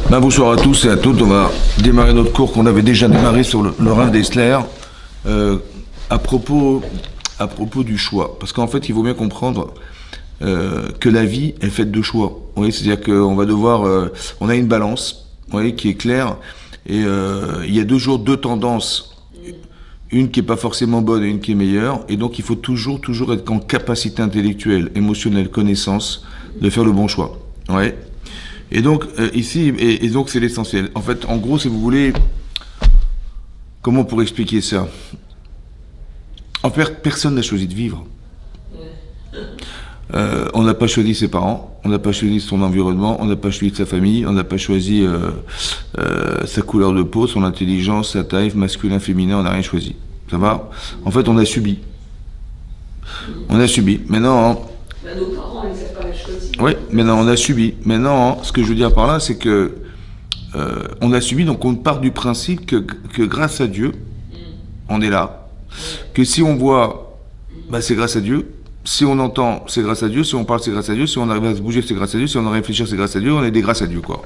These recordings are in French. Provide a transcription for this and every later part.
Bonsoir à tous et à toutes. On va démarrer notre cours qu'on avait déjà démarré sur le Rav Dessler à propos du choix. Parce qu'en fait, il faut bien comprendre que la vie est faite de choix. Oui, c'est-à-dire qu'on va devoir... on a une balance, oui, qui est claire. Et il y a deux tendances. Une qui n'est pas forcément bonne et une qui est meilleure. Et donc, il faut toujours être en capacité intellectuelle, émotionnelle, connaissance, de faire le bon choix. Ouais. Et donc, ici, et donc c'est l'essentiel. En fait, en gros, si vous voulez, comment on pourrait expliquer ça? En fait, personne n'a choisi de vivre. On n'a pas choisi ses parents, on n'a pas choisi son environnement, on n'a pas choisi sa famille, on n'a pas choisi sa couleur de peau, son intelligence, sa taille, masculin, féminin, on n'a rien choisi. Ça va? En fait, on a subi. On a subi. Maintenant... nos parents, ils n'ont pas choisi. Oui, maintenant on a subi. Maintenant, ce que je veux dire par là, c'est que on a subi, donc on part du principe que grâce à Dieu, on est là. Que si on voit, c'est grâce à Dieu. Si on entend, c'est grâce à Dieu. Si on parle, c'est grâce à Dieu. Si on arrive à se bouger, c'est grâce à Dieu. Si on arrive à réfléchir, c'est grâce à Dieu. On est des grâces à Dieu, quoi.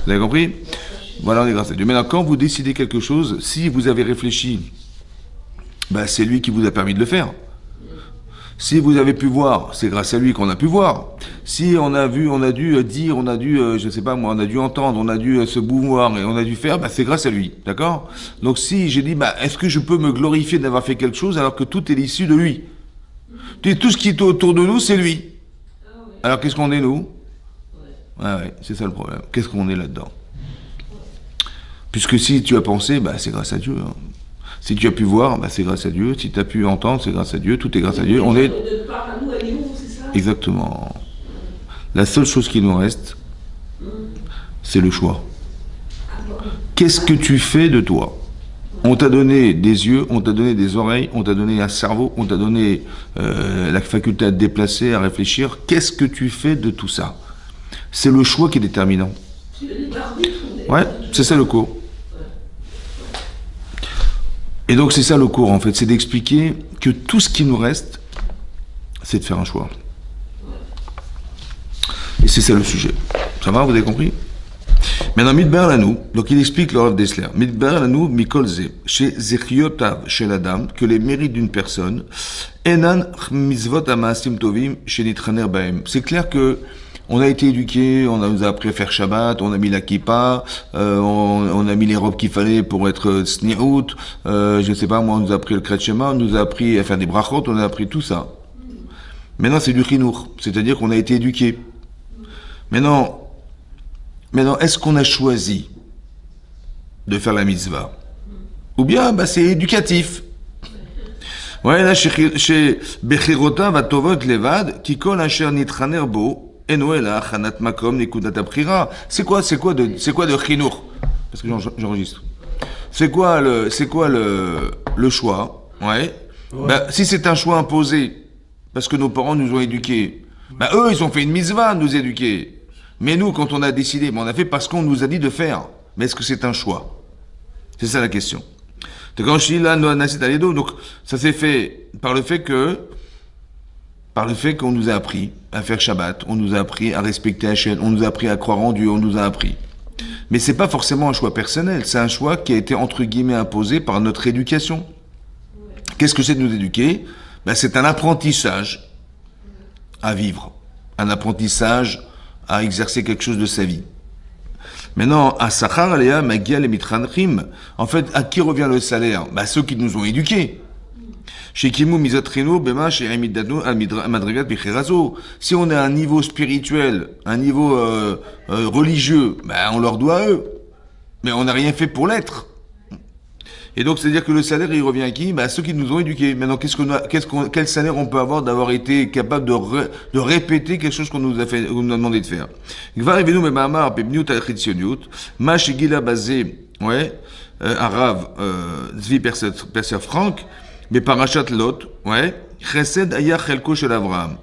Vous avez compris? Voilà, on est grâce à Dieu. Maintenant, quand vous décidez quelque chose, si vous avez réfléchi, c'est lui qui vous a permis de le faire. Si vous avez pu voir, c'est grâce à lui qu'on a pu voir. Si on a vu, on a dû dire, on a dû, je sais pas moi, on a dû entendre, on a dû se mouvoir et on a dû faire, c'est grâce à lui, d'accord? Donc si j'ai dit, est-ce que je peux me glorifier d'avoir fait quelque chose alors que tout est l'issue de lui? Tout ce qui est autour de nous, c'est lui. Alors qu'est-ce qu'on est nous? Ouais, c'est ça le problème. Qu'est-ce qu'on est là-dedans? Puisque si tu as pensé, c'est grâce à Dieu. Hein. Si tu as pu voir, c'est grâce à Dieu. Si tu as pu entendre, c'est grâce à Dieu. Tout est grâce à Dieu. On est... De part à nous, elle est où, c'est ça? Exactement. La seule chose qui nous reste, c'est le choix. Qu'est-ce que tu fais de toi? On t'a donné des yeux, on t'a donné des oreilles, on t'a donné un cerveau, on t'a donné la faculté à te déplacer, à réfléchir. Qu'est-ce que tu fais de tout ça? C'est le choix qui est déterminant. Ouais, c'est ça le cours. Et donc c'est ça le cours en fait, c'est d'expliquer que tout ce qui nous reste, c'est de faire un choix. Et c'est ça le sujet. Ça va, vous avez compris? Maintenant, Midbar Lanou, donc il explique le Rav Dessler, Midbar Lanou Mikolze, chez Zechiotav, chez la dame, que les mérites d'une personne, Enan Mizvot Amasim Tovim, chez Nitraner Baem. C'est clair que on a été éduqués, on nous a appris à faire Shabbat, on a mis la kippa, on a mis les robes qu'il fallait pour être sniout, je sais pas, moi, on nous a appris le Kret Shema, on nous a appris à faire des brachot, on a appris tout ça. Maintenant, c'est du chinour, c'est-à-dire qu'on a été éduqués. Maintenant, est-ce qu'on a choisi de faire la mitzvah? Ou bien, c'est éducatif. Ouais, là, chez Bechirota va tovot levad, qui colle un cher nitraner bo, c'est quoi de chinour? Parce que j'enregistre. C'est quoi le choix? Ouais. Si c'est un choix imposé, parce que nos parents nous ont éduqués, eux, ils ont fait une mitzvah de nous éduquer. Mais nous, quand on a décidé, on a fait parce qu'on nous a dit de faire. Mais est-ce que c'est un choix? C'est ça la question. Donc, ça s'est fait par le fait qu'on nous a appris à faire Shabbat, on nous a appris à respecter Hachem, on nous a appris à croire en Dieu, on nous a appris. Mais c'est pas forcément un choix personnel, c'est un choix qui a été entre guillemets imposé par notre éducation. Qu'est-ce que c'est de nous éduquer? C'est un apprentissage à vivre, un apprentissage à exercer quelque chose de sa vie. Maintenant, à Sachar Alea Magia le Mitranrim, en fait, à qui revient le salaire? Ceux qui nous ont éduqués. Si on est à un niveau spirituel, un niveau religieux, on leur doit à eux. Mais on n'a rien fait pour l'être. Et donc, c'est-à-dire que le salaire, il revient à qui? À ceux qui nous ont éduqués. Maintenant, quel salaire on peut avoir d'avoir été capable de répéter quelque chose qu'on nous a demandé de faire? Arav, Zvi Perser Franck, mais Parashat Lot, Chesed Aya Chelko Shel Avraham.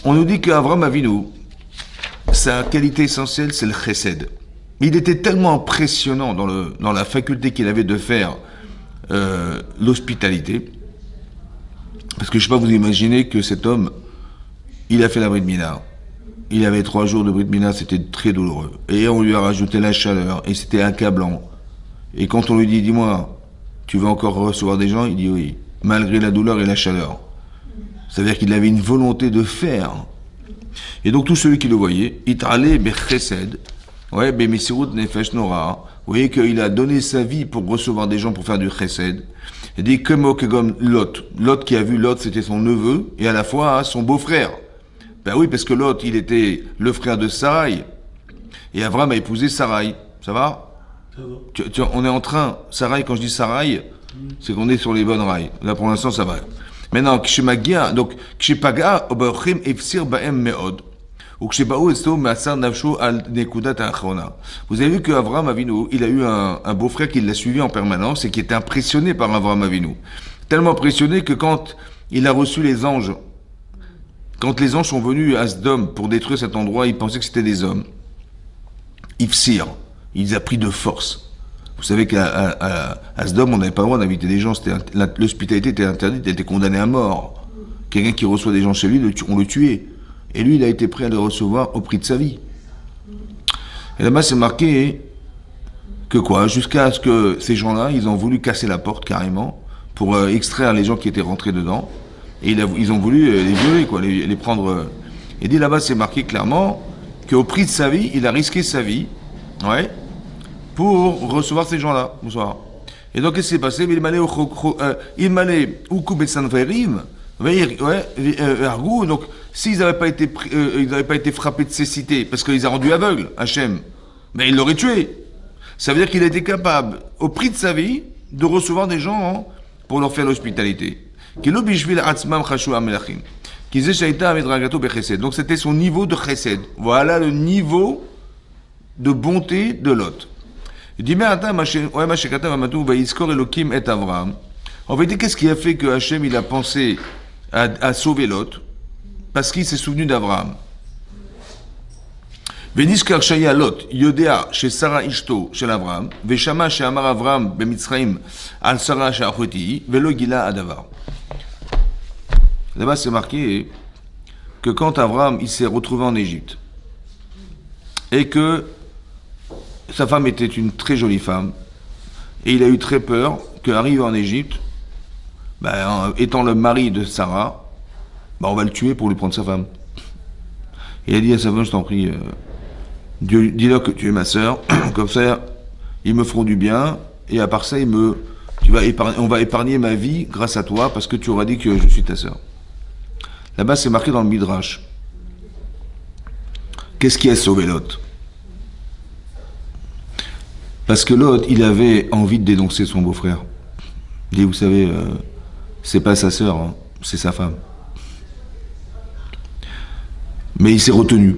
On nous dit qu'Avraham Avinu, sa qualité essentielle, c'est le Chesed. Il était tellement impressionnant dans la faculté qu'il avait de faire l'hospitalité, parce que je ne sais pas vous imaginer que cet homme, il a fait la Brit Mila. il avait 3 jours de Brit Mila, c'était très douloureux. Et on lui a rajouté la chaleur, et c'était accablant. Et quand on lui dit, dis-moi, tu veux encore recevoir des gens? Il dit oui, malgré la douleur et la chaleur. Ça veut dire qu'il avait une volonté de faire. Et donc, tous ceux qui le voyaient, Itrale Bechesed, ouais, Bemisirut Nefesh Nora, vous voyez qu'il a donné sa vie pour recevoir des gens pour faire du chesed. Il dit comme Lot. Lot qui a vu Lot, c'était son neveu, et à la fois son beau-frère. Ben oui, parce que Lot, il était le frère de Sarai, et Avram a épousé Sarai. Ça va? On est en train, Sarai, quand je dis Sarai, c'est qu'on est sur les bonnes rails. Là, pour l'instant, ça va. Maintenant, Kshemagia, donc, Kshepaga, Obachim, Efsir, Baem, Meod. Ou Kshebaou, Esto, Masar, Navsho, Al, Nekudat, Achona. Vous avez vu qu'Avram Avinu, il a eu un beau-frère qui l'a suivi en permanence et qui était impressionné par Avram Avinu. Tellement impressionné que quand il a reçu les anges, quand les anges sont venus à Sdom pour détruire cet endroit, il pensait que c'était des hommes. Ifsir, il les a pris de force. Vous savez qu'à Sdom, on n'avait pas le droit d'inviter des gens, l'hospitalité était interdite, elle était condamnée à mort. Quelqu'un qui reçoit des gens chez lui, on le tuait. Et lui, il a été prêt à les recevoir au prix de sa vie. Et là-bas, c'est marqué que quoi? Jusqu'à ce que ces gens-là, ils ont voulu casser la porte carrément pour extraire les gens qui étaient rentrés dedans. Et ils ont voulu les violer, quoi, les prendre. Et dit là-bas, c'est marqué clairement qu'au prix de sa vie, il a risqué sa vie, ouais, pour recevoir ces gens-là. Bonsoir. Et donc, qu'est-ce qui s'est passé? Il m'allait au coup de Sanfarim, donc, s'ils n'avaient pas été frappés de cécité, parce qu'ils ont rendu aveugles, Hachem, mais ils l'auraient tué. Ça veut dire qu'il a été capable, au prix de sa vie, de recevoir des gens pour leur faire l'hospitalité. Donc c'était son niveau de chesed. Voilà le niveau de bonté de Lot. Il dit, mais attends, en vérité, qu'est-ce qui a fait que Hachem il a pensé à sauver Lot? Parce qu'il s'est souvenu d'Abraham. Veniskar Shaya Lot, Yodea, chez Sarah Ishto, chez Abraham, Veshama, chez Amar Abraham, Bemitzraim, Al Sarah, chez Achoti, Velo Gila Adavar. Là-bas, c'est marqué que quand Abraham il s'est retrouvé en Égypte, et que sa femme était une très jolie femme, et il a eu très peur qu'arrive en Égypte, étant le mari de Sarah, on va le tuer pour lui prendre sa femme. Il a dit à sa femme, je t'en prie, dis-leur que tu es ma sœur, comme ça, ils me feront du bien, et à part ça, on va épargner ma vie grâce à toi, parce que tu auras dit que je suis ta sœur. Là-bas, c'est marqué dans le Midrash. Qu'est-ce qui a sauvé Lot? Parce que Lot, il avait envie de dénoncer son beau-frère. Il dit, vous savez, c'est pas sa sœur, hein, c'est sa femme. Mais il s'est retenu.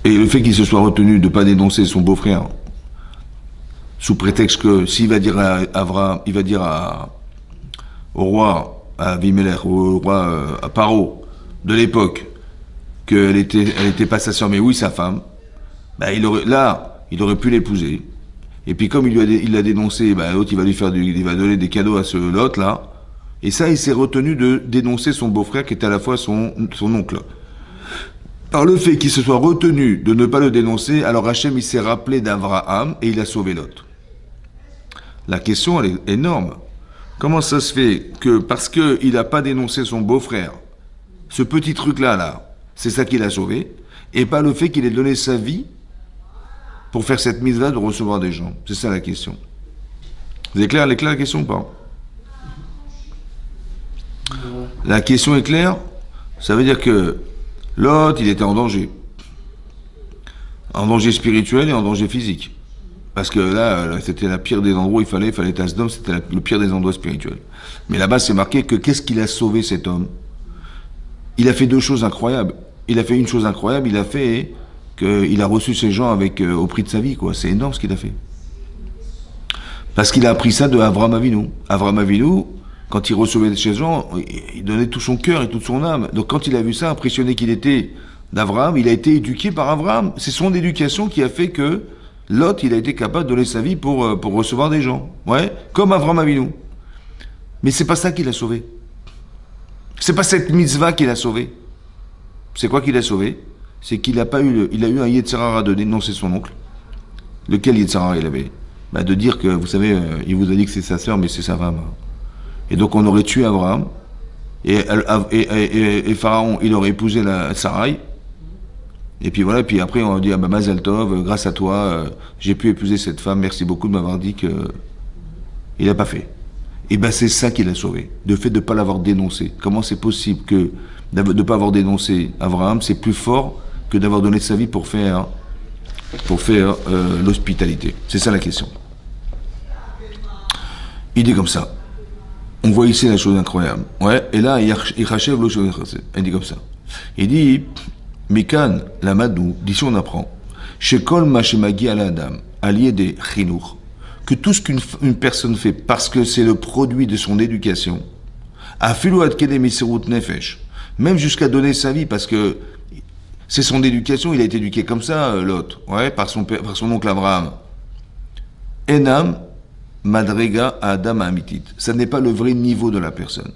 Et le fait qu'il se soit retenu de ne pas dénoncer son beau-frère, sous prétexte que s'il va dire à Avram, il va dire au roi, à Avimelech, au roi, à Paro, de l'époque, qu'elle était pas sa sœur, mais oui sa femme, il aurait pu l'épouser. Et puis comme il l'a dénoncé, l'autre il va donner des cadeaux à ce Lot là. Et ça, il s'est retenu de dénoncer son beau-frère qui était à la fois son oncle. Par le fait qu'il se soit retenu de ne pas le dénoncer, alors Hachem il s'est rappelé d'Abraham et il a sauvé Lot. La question elle est énorme. Comment ça se fait que parce qu'il n'a pas dénoncé son beau-frère, ce petit truc-là, c'est ça qui l'a sauvé, et pas le fait qu'il ait donné sa vie pour faire cette mise-là de recevoir des gens? C'est ça la question. Elle est claire la question ou pas? La question est claire. Ça veut dire que Lot, il était en danger. En danger spirituel et en danger physique. Parce que là, c'était la pire des endroits où il fallait être à Sodome, c'était le pire des endroits spirituels. Mais là-bas, c'est marqué que qu'est-ce qu'il a sauvé cet homme? Il a fait 2 choses incroyables. Il a fait une chose incroyable, il a fait qu'il a reçu ces gens au prix de sa vie, quoi. C'est énorme ce qu'il a fait. Parce qu'il a appris ça de Avram Avinu. Avram Avinu, quand il recevait ces gens, il donnait tout son cœur et toute son âme. Donc quand il a vu ça, impressionné qu'il était d'Avram, il a été éduqué par Avram. C'est son éducation qui a fait que Lot, il a été capable de donner sa vie pour recevoir des gens. Ouais, comme Avram Avinu. Mais c'est pas ça qui l'a sauvé. C'est pas cette mitzvah qui l'a sauvé. C'est quoi qui l'a sauvé? c'est qu'il a pas eu, il a eu un Yetzer Hara de dénoncer son oncle. Lequel Yetzer Hara il avait? Bah, de dire que, vous savez, il vous a dit que c'est sa sœur, mais c'est sa femme. Et donc on aurait tué Abraham, et Pharaon, il aurait épousé la Sarai. Et puis voilà, puis après on dit, ah bah Mazel Tov, grâce à toi, j'ai pu épouser cette femme, merci beaucoup de m'avoir dit que il n'a pas fait. Et ben c'est ça qui l'a sauvé, le fait de ne pas l'avoir dénoncé. Comment c'est possible que de ne pas avoir dénoncé Abraham, c'est plus fort que d'avoir donné sa vie pour faire l'hospitalité. C'est ça la question. Il dit comme ça. On voit ici la chose incroyable. Ouais, et là, il dit comme ça. Il dit, Mikan, la Madou, d'ici on apprend, Shekol Mashemagi ala Adam, allié des Chinour, que tout ce qu'une personne fait parce que c'est le produit de son éducation, Afilu adkede miserut nefesh, même jusqu'à donner sa vie parce que c'est son éducation, il a été éduqué comme ça, l'autre, ouais, par son oncle Abraham. Enam, Madrega Adam Amitit. Ça n'est pas le vrai niveau de la personne.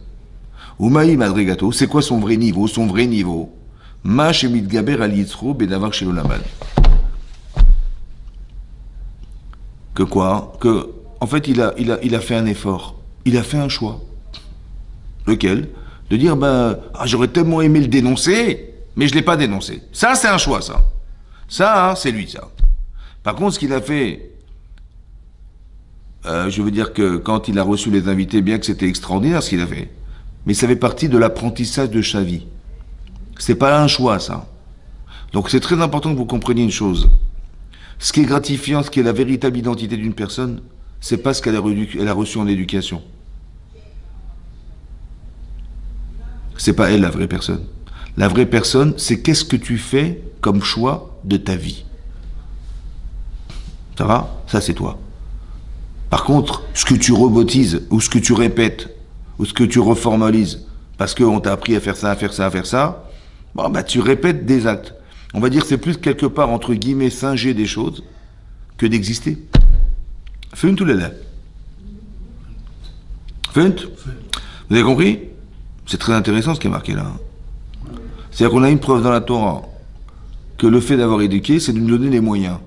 Umaï Madregato, c'est quoi son vrai niveau? Son vrai niveau, Ma Shemit Gaber al Yitzro Bedavar Shelolamad. Que quoi? Que, en fait, il a fait un effort. Il a fait un choix. Lequel? De dire, j'aurais tellement aimé le dénoncer, mais je ne l'ai pas dénoncé. Ça, c'est un choix, ça. Ça, c'est lui, ça. Par contre, ce qu'il a fait, je veux dire que quand il a reçu les invités, bien que c'était extraordinaire ce qu'il a fait, mais ça fait partie de l'apprentissage de sa vie. C'est pas un choix, ça. Donc c'est très important que vous compreniez une chose. Ce qui est gratifiant, ce qui est la véritable identité d'une personne, c'est pas ce qu'elle a reçu en éducation. C'est pas elle la vraie personne. La vraie personne, c'est qu'est-ce que tu fais comme choix de ta vie. Ça va? Ça, c'est toi. Par contre, ce que tu robotises, ou ce que tu répètes, ou ce que tu reformalises, parce qu'on t'a appris à faire ça, à faire ça, à faire ça, tu répètes des actes. On va dire que c'est plus quelque part, entre guillemets, singer des choses, que d'exister. Funt ou là? Funt? Vous avez compris? C'est très intéressant ce qui est marqué là. C'est-à-dire qu'on a une preuve dans la Torah que le fait d'avoir éduqué, c'est de nous donner les moyens.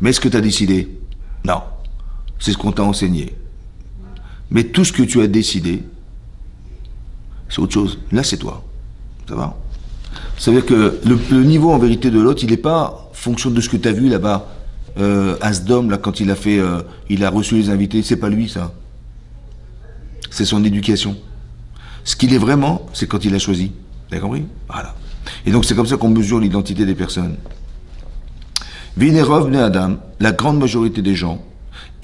Mais est-ce que tu as décidé? Non. C'est ce qu'on t'a enseigné. Mais tout ce que tu as décidé, c'est autre chose. Là, c'est toi. Ça va? Ça veut dire que le niveau en vérité de l'autre, il n'est pas fonction de ce que tu as vu là-bas. Asdom, là, quand il a reçu les invités, c'est pas lui, ça. C'est son éducation. Ce qu'il est vraiment, c'est quand il a choisi. Vous avez compris? Voilà. Et donc, c'est comme ça qu'on mesure l'identité des personnes. Vinerov ne Adam, la grande majorité des gens,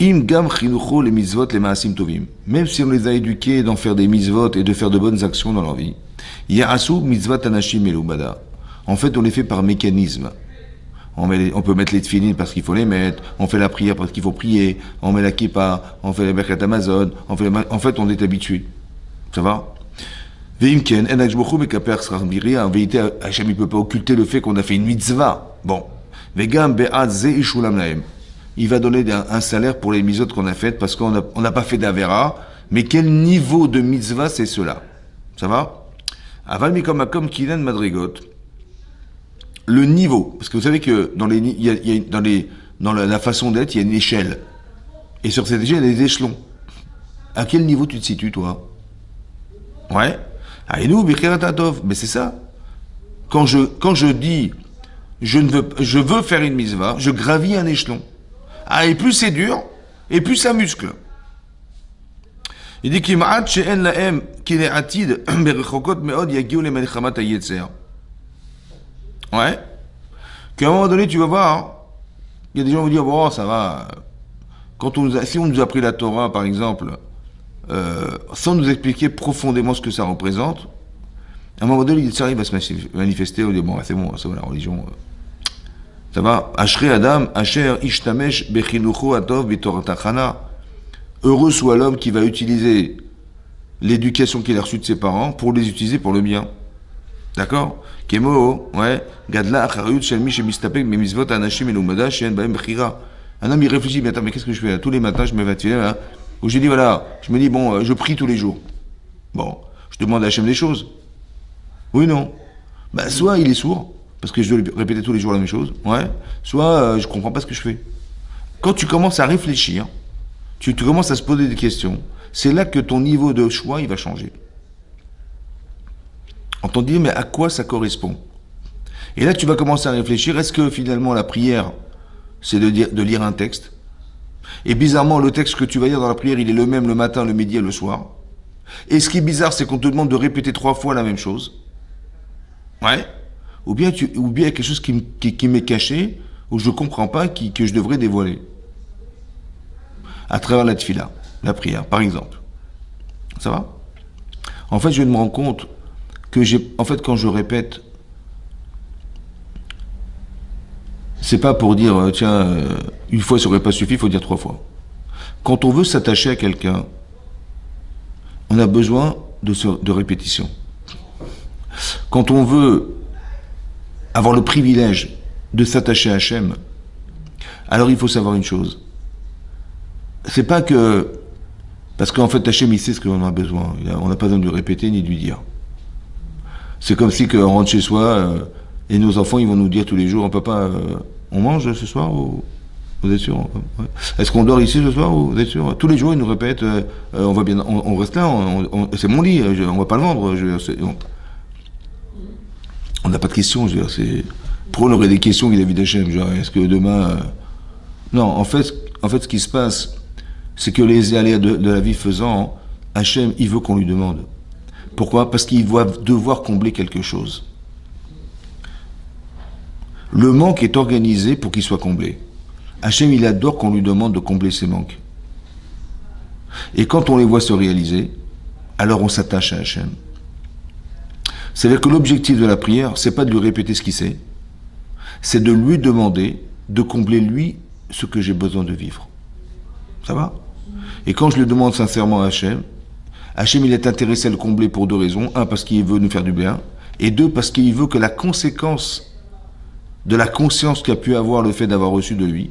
im gam chinucho les mitzvot les maasim tovim, même si on les a éduqués d'en faire des mitzvot et de faire de bonnes actions dans leur vie, ya'asu mitzvot anashim elubada. En fait, on les fait par mécanisme. On peut mettre les tefillin parce qu'il faut les mettre, on fait la prière parce qu'il faut prier, on met la kippa, on fait la berkat Amazon, en fait, on est habitué. Ça va? Veimken, en ajbochou mekaper srambiri, en vérité, Hachem, il peut pas occulter le fait qu'on a fait une mitzvah. Bon. Vegam be'ad ze ishulam lahem. Il va donner un salaire pour les mitzvot qu'on a faites parce qu'on n'a pas fait d'avera. Mais quel niveau de mitzvah c'est cela? Ça va? Aval mikom akom kilen madrigot. Le niveau, parce que vous savez que dans la façon d'être, il y a une échelle. Et sur cette échelle, il y a des échelons. À quel niveau tu te situes, toi? Ouais. Aïnou, bikhiratatov. Mais c'est ça. Quand je dis, je veux faire une mitzvah, je gravis un échelon. Ah, et plus c'est dur, et plus ça muscle. Il dit qu'il ma'at she'en la'em qu'il est atid berechokot me'od yagiu le melchamat hayetzer. Ouais. Qu'à un moment donné, tu vas voir, il y a des gens qui vont dire, bon, ça va. Si on nous a appris la Torah, par exemple, sans nous expliquer profondément ce que ça représente, à un moment donné, ça arrive à se manifester, on dit, bon, c'est bon, ça va, la religion. Ça va. Ashrei Adam, Asher Ishtamesh Bechinucho Atov Bitoratachana. Heureux soit l'homme qui va utiliser l'éducation qu'il a reçue de ses parents pour les utiliser pour le bien. D'accord? Kemo, ouais. Gadla Acharayut Shelmi Shemistapek Memizvot Anashim Elumada Shen Baem Bechira. Un homme, il réfléchit, mais attends, mais qu'est-ce que je fais là? Tous les matins, je me vais attirer là. Où j'ai dit, voilà, je me dis, bon, je prie tous les jours. Bon, je demande à Hachem des choses. Oui, non. Bah, soit il est sourd, parce que je dois lui répéter tous les jours la même chose, ouais, soit je comprends pas ce que je fais. Quand tu commences à réfléchir, tu commences à se poser des questions, c'est là que ton niveau de choix, il va changer. Entends dire, mais à quoi ça correspond? Et là, tu vas commencer à réfléchir, est-ce que finalement la prière, c'est de lire un texte? Et bizarrement, le texte que tu vas lire dans la prière, il est le même le matin, le midi et le soir. Et ce qui est bizarre, c'est qu'on te demande de répéter 3 fois la même chose. Ouais. Ou bien il y a quelque chose qui m'est caché, ou je ne comprends pas, que je devrais dévoiler. À travers la tfila, la prière, par exemple. Ça va? En fait, je me rends compte que quand je répète, c'est pas pour dire, tiens, une fois ça aurait pas suffi, il faut dire 3 fois. Quand on veut s'attacher à quelqu'un, on a besoin de répétition. Quand on veut avoir le privilège de s'attacher à Hachem, alors il faut savoir une chose. C'est pas que... Parce qu'en fait, Hachem, il sait ce qu'on a besoin. On n'a pas besoin de lui répéter ni de lui dire. C'est comme si on rentre chez soi et nos enfants, ils vont nous dire tous les jours, papa, on mange ce soir ou... Vous êtes sûr? Ouais. Est-ce qu'on dort ici ce soir ou vous êtes sûr? Tous les jours, ils nous répètent, on va bien, on reste là, c'est mon lit, on va pas le vendre. On n'a pas de questions. Pourquoi on aurait des questions vis-à-vis d'Hachem? Est-ce que demain... Non, en fait, ce qui se passe, c'est que les aléas de la vie faisant, Hachem, il veut qu'on lui demande. Pourquoi? Parce qu'il va devoir combler quelque chose. Le manque est organisé pour qu'il soit comblé. Hachem, il adore qu'on lui demande de combler ses manques. Et quand on les voit se réaliser, alors on s'attache à Hachem. C'est-à-dire que l'objectif de la prière, c'est pas de lui répéter ce qu'il sait, c'est de lui demander de combler lui ce que j'ai besoin de vivre. Ça va? Et quand je le demande sincèrement à Hachem, Hachem, il est intéressé à le combler pour 2 raisons. 1, parce qu'il veut nous faire du bien, et 2, parce qu'il veut que la conséquence de la conscience qu'a pu avoir le fait d'avoir reçu de lui,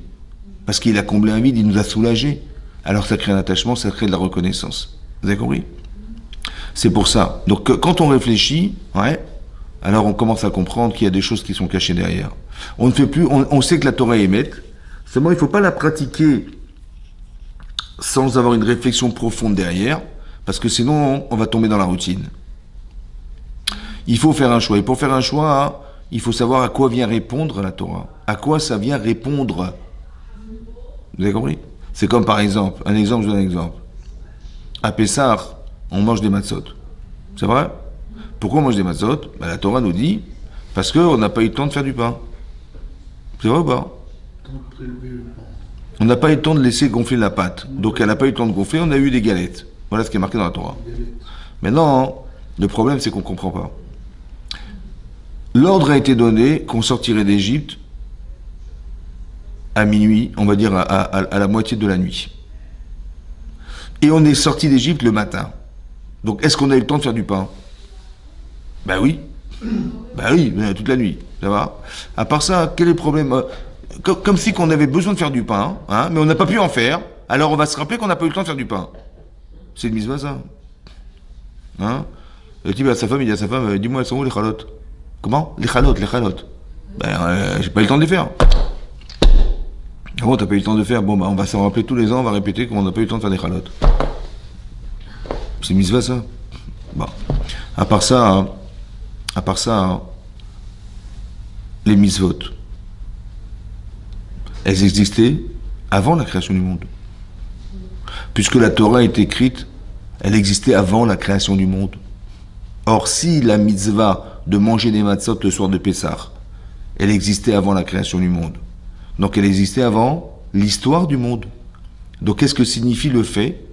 parce qu'il a comblé un vide, il nous a soulagés. Alors ça crée un attachement, ça crée de la reconnaissance. Vous avez compris? C'est pour ça. Donc quand on réfléchit, ouais, alors on commence à comprendre qu'il y a des choses qui sont cachées derrière. On ne fait plus, on sait que la Torah est maître, seulement il ne faut pas la pratiquer sans avoir une réflexion profonde derrière, parce que sinon on va tomber dans la routine. Il faut faire un choix. Et pour faire un choix, il faut savoir à quoi vient répondre la Torah. À quoi ça vient répondre. Vous avez compris? C'est comme par exemple, je donne un exemple. À Pessah, on mange des matzot. C'est vrai? Pourquoi on mange des matzot? La Torah nous dit, parce qu'on n'a pas eu le temps de faire du pain. C'est vrai ou pas? On n'a pas eu le temps de laisser gonfler la pâte. Donc elle n'a pas eu le temps de gonfler, on a eu des galettes. Voilà ce qui est marqué dans la Torah. Maintenant, le problème c'est qu'on ne comprend pas. L'ordre a été donné qu'on sortirait d'Égypte à minuit, on va dire à la moitié de la nuit. Et on est sorti d'Égypte le matin. Donc est-ce qu'on a eu le temps de faire du pain? Ben oui. Ben oui, toute la nuit. Ça va? À part ça, quel est le problème? Comme si qu'on avait besoin de faire du pain, hein, mais on n'a pas pu en faire, alors on va se rappeler qu'on n'a pas eu le temps de faire du pain. C'est une mise ça. Hein? Le type à sa femme, il dit à sa femme, dis-moi, elles sont où les chalotes? Comment? Les chalotes. Ben, j'ai pas eu le temps de les faire. Ah bon, t'as pas eu le temps de faire? Bon, bah, on va s'en rappeler tous les ans, on va répéter qu'on n'a pas eu le temps de faire des chalotes. C'est mitzvah, ça? Bon. À part ça, les mitzvot, elles existaient avant la création du monde. Puisque la Torah est écrite, elle existait avant la création du monde. Or, si la mitzvah de manger des matzot le soir de Pessah, elle existait avant la création du monde. Donc elle existait avant l'histoire du monde. Donc qu'est-ce que signifie le fait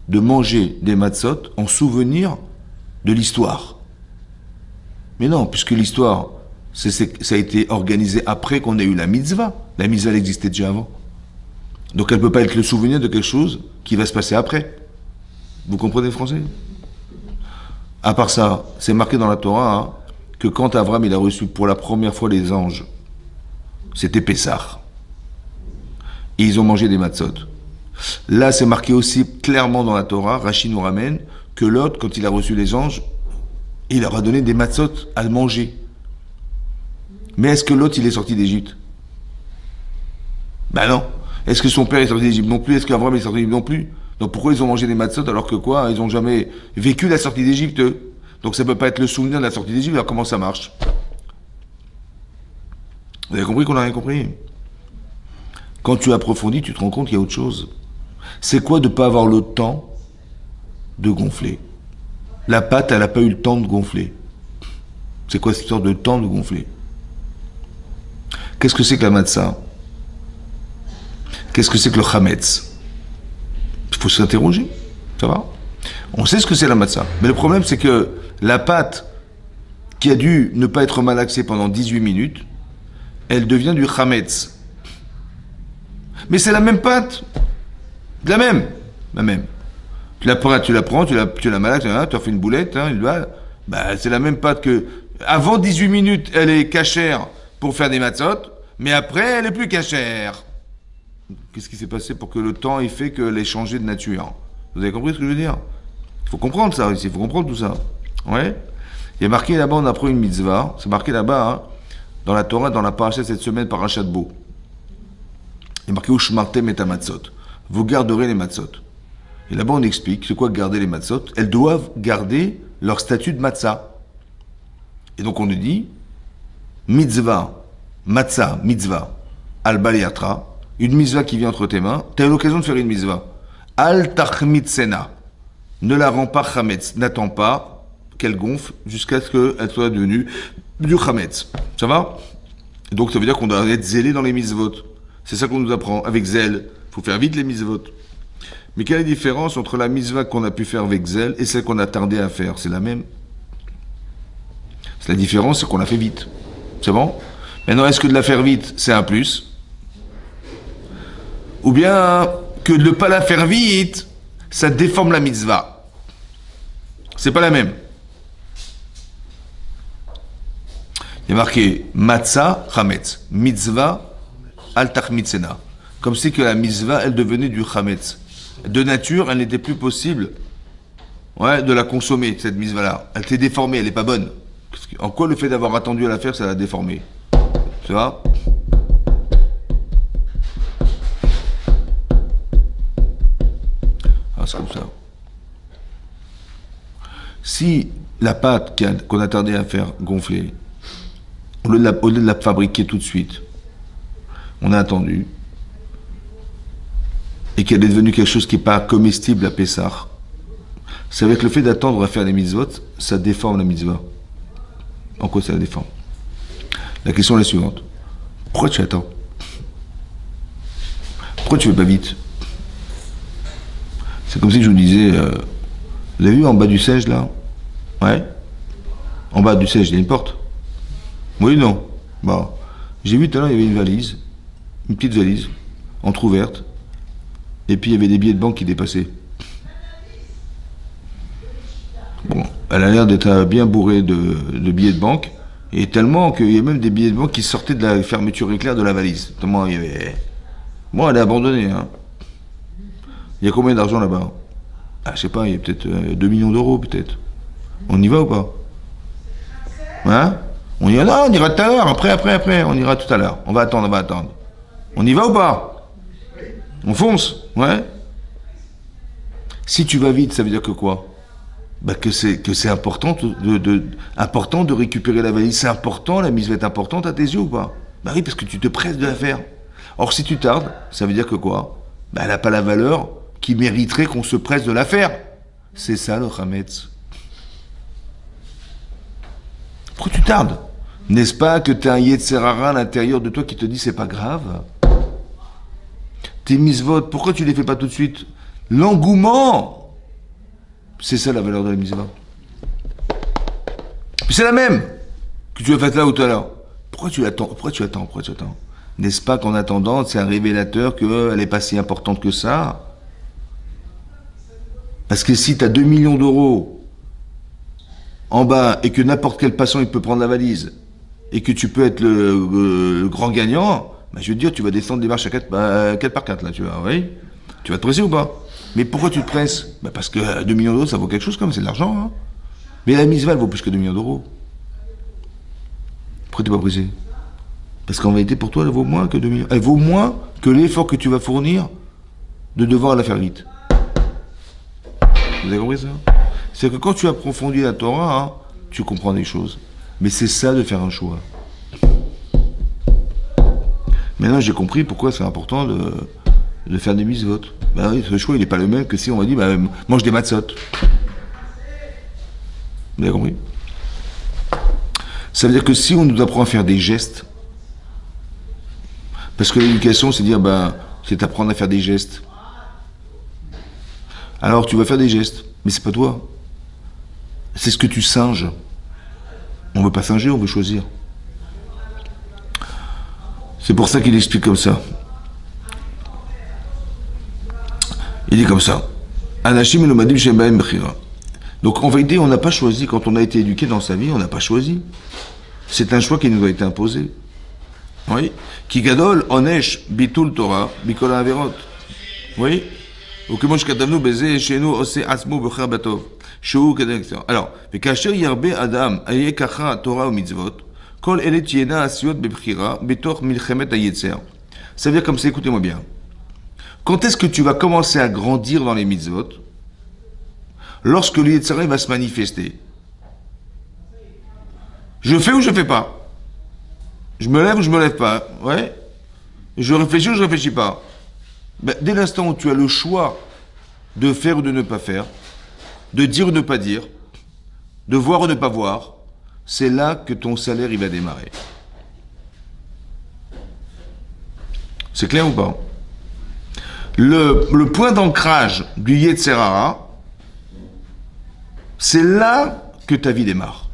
de manger des matzot en souvenir de l'histoire? Mais non, puisque l'histoire, ça a été organisé après qu'on ait eu la mitzvah. La mitzvah, elle existait déjà avant. Donc elle ne peut pas être le souvenir de quelque chose qui va se passer après. Vous comprenez le français? À part ça, c'est marqué dans la Torah que quand Abraham il a reçu pour la première fois les anges, c'était Pessah. Et ils ont mangé des matzot. Là, c'est marqué aussi clairement dans la Torah, Rashi nous ramène, que l'autre, quand il a reçu les anges, il leur a donné des matzot à le manger. Mais est-ce que l'autre, il est sorti d'Égypte? Ben non. Est-ce que son père est sorti d'Égypte non plus? Est-ce qu'Abraham est sorti d'Égypte non plus? Donc pourquoi ils ont mangé des matzot alors que quoi? Ils n'ont jamais vécu la sortie d'Égypte, eux. Donc ça peut pas être le souvenir de la sortie d'Égypte, alors comment ça marche? Vous avez compris qu'on n'a rien compris? Quand tu approfondis, tu te rends compte qu'il y a autre chose. C'est quoi de ne pas avoir le temps de gonfler? La pâte, elle n'a pas eu le temps de gonfler. C'est quoi cette histoire de temps de gonfler? Qu'est-ce que c'est que la matzah? Qu'est-ce que c'est que le chametz? Il faut s'interroger, ça va? On sait ce que c'est la matzah. Mais le problème, c'est que la pâte qui a dû ne pas être malaxée pendant 18 minutes, elle devient du chametz. Mais c'est la même pâte. La même. Tu la prends, tu la malaxes, tu en fais une boulette, c'est la même pâte que... Avant 18 minutes, elle est cachère pour faire des matzot, mais après, elle est plus cachère. Qu'est-ce qui s'est passé pour que le temps ait fait qu'elle ait changé de nature? Vous avez compris ce que je veux dire? Il faut comprendre ça ici, il faut comprendre tout ça. Ouais. Il y a marqué là-bas, on apprend une mitzvah, c'est marqué là-bas, dans la Torah, dans la paracha cette semaine, parachat Bo. Il y a marqué Ushmartem et matzot. Vous garderez les matzot. Et là-bas, on explique c'est quoi garder les matzot. Elles doivent garder leur statut de matzah. Et donc, on nous dit mitzvah, matzah, mitzvah, al-baliatra, une mitzvah qui vient entre tes mains, tu as eu l'occasion de faire une mitzvah. Al-tachmitsena, ne la rends pas chametz, n'attends pas qu'elle gonfle jusqu'à ce qu'elle soit devenue du chametz. Ça va? Et donc, ça veut dire qu'on doit être zélé dans les mitzvot. C'est ça qu'on nous apprend, avec zèle. Il faut faire vite les mitzvot. Mais quelle est la différence entre la mitzvah qu'on a pu faire avec zèle et celle qu'on a tardé à faire? C'est la même. La différence, c'est qu'on l'a fait vite. C'est bon? Maintenant, est-ce que de la faire vite, c'est un plus? Ou bien que de ne pas la faire vite, ça déforme la mitzvah? C'est pas la même. Il y a marqué matzah, chametz. Mitzvah, al-tachmitzena. Comme si que la mitzvah, elle devenait du chametz. De nature, elle n'était plus possible de la consommer, cette mitzvah-là. Elle s'est déformée, elle n'est pas bonne. En quoi le fait d'avoir attendu à la faire, ça l'a déformée? Tu vois? Ah, c'est comme ça. Si la pâte qu'on a tardé à faire gonfler, au lieu de la fabriquer tout de suite, on a attendu, et qu'elle est devenue quelque chose qui n'est pas comestible à Pessah, c'est avec le fait d'attendre à faire les mitzvot, ça déforme la mitzvah. En quoi ça la déforme? La question est la suivante. Pourquoi tu attends? Pourquoi tu ne vas pas vite? C'est comme si je vous disais, vous avez vu en bas du siège là? Ouais? En bas du siège, il y a une porte? Oui, non? Bon. J'ai vu tout à l'heure, il y avait une valise, une petite valise, entrouverte, et puis il y avait des billets de banque qui dépassaient. Bon, elle a l'air d'être bien bourrée de billets de banque, et tellement qu'il y a même des billets de banque qui sortaient de la fermeture éclair de la valise. Tellement il y avait... Bon, elle est abandonnée, hein. Il y a combien d'argent là-bas? Ah, je sais pas, il y a peut-être 2 millions d'euros, peut-être. On y va ou pas? Hein? On ira, non, on ira tout à l'heure, après, on ira tout à l'heure. On va attendre. On y va ou pas? On fonce, ouais? Si tu vas vite, ça veut dire que quoi? Bah que c'est important important de récupérer la valise. C'est important, la mise va être importante à tes yeux ou pas? Bah oui, parce que tu te presses de la faire. Or, si tu tardes, ça veut dire que quoi? Bah elle n'a pas la valeur qui mériterait qu'on se presse de la faire. C'est ça le chametz. Pourquoi tu tardes? N'est-ce pas que tu as un Yetzerara à l'intérieur de toi qui te dit c'est pas grave? Tes mitzvot, pourquoi tu les fais pas tout de suite? L'engouement, c'est ça la valeur de la mitzvah. Puis c'est la même que tu as faite là ou tout à l'heure. Pourquoi tu attends? N'est-ce pas qu'en attendant, c'est un révélateur qu'elle n'est pas si importante que ça? Parce que si tu as 2 millions d'euros en bas et que n'importe quel passant il peut prendre la valise et que tu peux être le grand gagnant, bah, je veux te dire, tu vas descendre des marches à 4 par 4 là, tu vois, oui? Tu vas te presser ou pas? Mais pourquoi tu te presses? Bah parce que 2 millions d'euros, ça vaut quelque chose quand même, c'est de l'argent. Hein. Mais la mitzvah, elle vaut plus que 2 millions d'euros. Pourquoi tu n'es pas pressé? Parce qu'en vérité, pour toi, elle vaut moins que 2 millions. Elle vaut moins que l'effort que tu vas fournir de devoir la faire vite. Vous avez compris ça? C'est que quand tu approfondis la Torah, hein, tu comprends des choses. Mais c'est ça de faire un choix. Maintenant, j'ai compris pourquoi c'est important de faire des mitzvot. Ben oui, ce choix, il n'est pas le même que si on m'a dit, mange des matzot. Vous avez compris? Ça veut dire que si on nous apprend à faire des gestes, parce que l'éducation, c'est dire, c'est apprendre à faire des gestes. Alors, tu vas faire des gestes, mais c'est pas toi. C'est ce que tu singes. On veut pas singer, on veut choisir. C'est pour ça qu'il explique comme ça. Il dit comme ça. Anashim elomadim shembaim bechira. Donc en vérité, on n'a pas choisi. Quand on a été éduqué dans sa vie, on n'a pas choisi. C'est un choix qui nous a été imposé. Oui. Ki gadol onesh bitul Torah bikol ha'averot. Oui. Ou que mosh katavnu beze shenu ose asmu bechar batov. Shou kadem etc. Alors, vekasher yarbe adam aye kacha Torah ou mitzvot. Kol elet yena asiot bebchira betor milchemet hayetzer. Ça veut dire comme ça. Écoutez-moi bien. Quand est-ce que tu vas commencer à grandir dans les mitzvot? Lorsque le Yetzirah va se manifester. Je fais ou je fais pas? Je me lève ou je me lève pas? Ouais. Je réfléchis ou je réfléchis pas? Dès l'instant où tu as le choix de faire ou de ne pas faire, de dire ou ne pas dire, de voir ou ne pas voir, c'est là que ton salaire il va démarrer. C'est clair ou pas? Le point d'ancrage du Yetzirah, c'est là que ta vie démarre.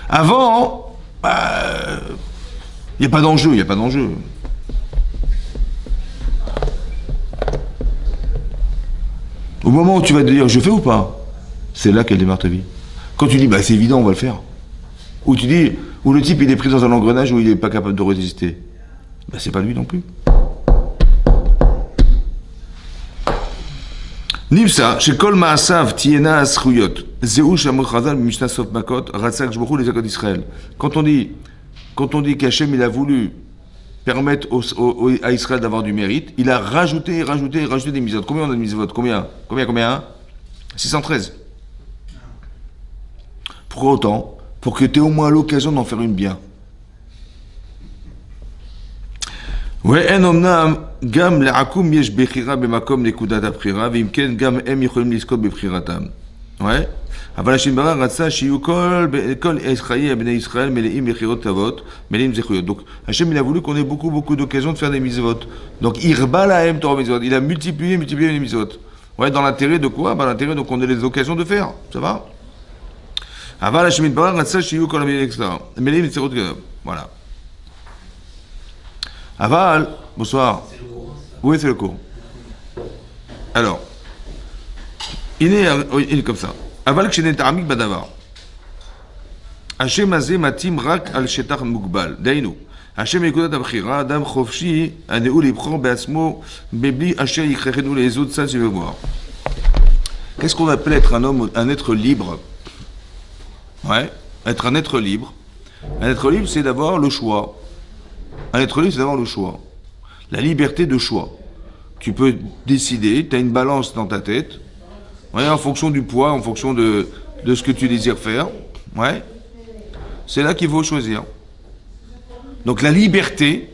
Avant, il n'y a pas d'enjeu, il n'y a pas d'enjeu. Au moment où tu vas te dire, je fais ou pas, c'est là qu'elle démarre ta vie. Quand tu dis, c'est évident, on va le faire. Ou tu dis, ou le type il est pris dans un engrenage où il n'est pas capable de résister. C'est pas lui non plus. Nivsa, chez Kol Maasav, Tiena Asruyot, Zéouch Amor Chazal, Mishnah Sof Makot, Ratzak Jbochou, les Zakot d'Israël. Quand on dit qu'Hachem il a voulu permettre à Israël d'avoir du mérite, il a rajouté des mitzvot. Combien on a de mitzvot? Combien 613. Pourquoi autant? Pour que tu aies au moins l'occasion d'en faire une bien. ואין אמנם גם לעקום יש בחירה במקום נקודת הבחירה, ואם כן גם הם יכולים לזכות בבחירתם. אבל השם ברא רצה שיהיו כל חיי בני ישראל מלאים בחירות טובות, מלאים זכויות. Donc Hachem il a voulu qu'on ait beaucoup d'occasions de faire des mitzvot. Donc irba lahem Torah mitzvot. Il a multiplié les mitzvot. Dans l'intérêt de quoi? L'intérêt donc on ait les occasions de faire. Ça va? אבל השם ברא רצה שיהיו כל מלאים בחירות טובות. Voilà. Aval, bonsoir. Oui, c'est le cours. Alors, il est comme ça. Aval kshenet amik badavar. Hashem azeh matim rak al shetach mugbal. Dainu. Hashem ekudat abchira adam chofshi aneu libchor beatzmo bebli asher yikrechenu les autres ça tu veux voir. Qu'est-ce qu'on appelle être un être libre? Être un être libre. Un être libre, c'est d'avoir le choix. Un être libre, c'est d'avoir le choix. La liberté de choix. Tu peux décider, tu as une balance dans ta tête, en fonction du poids, en fonction de ce que tu désires faire. C'est là qu'il faut choisir. Donc la liberté,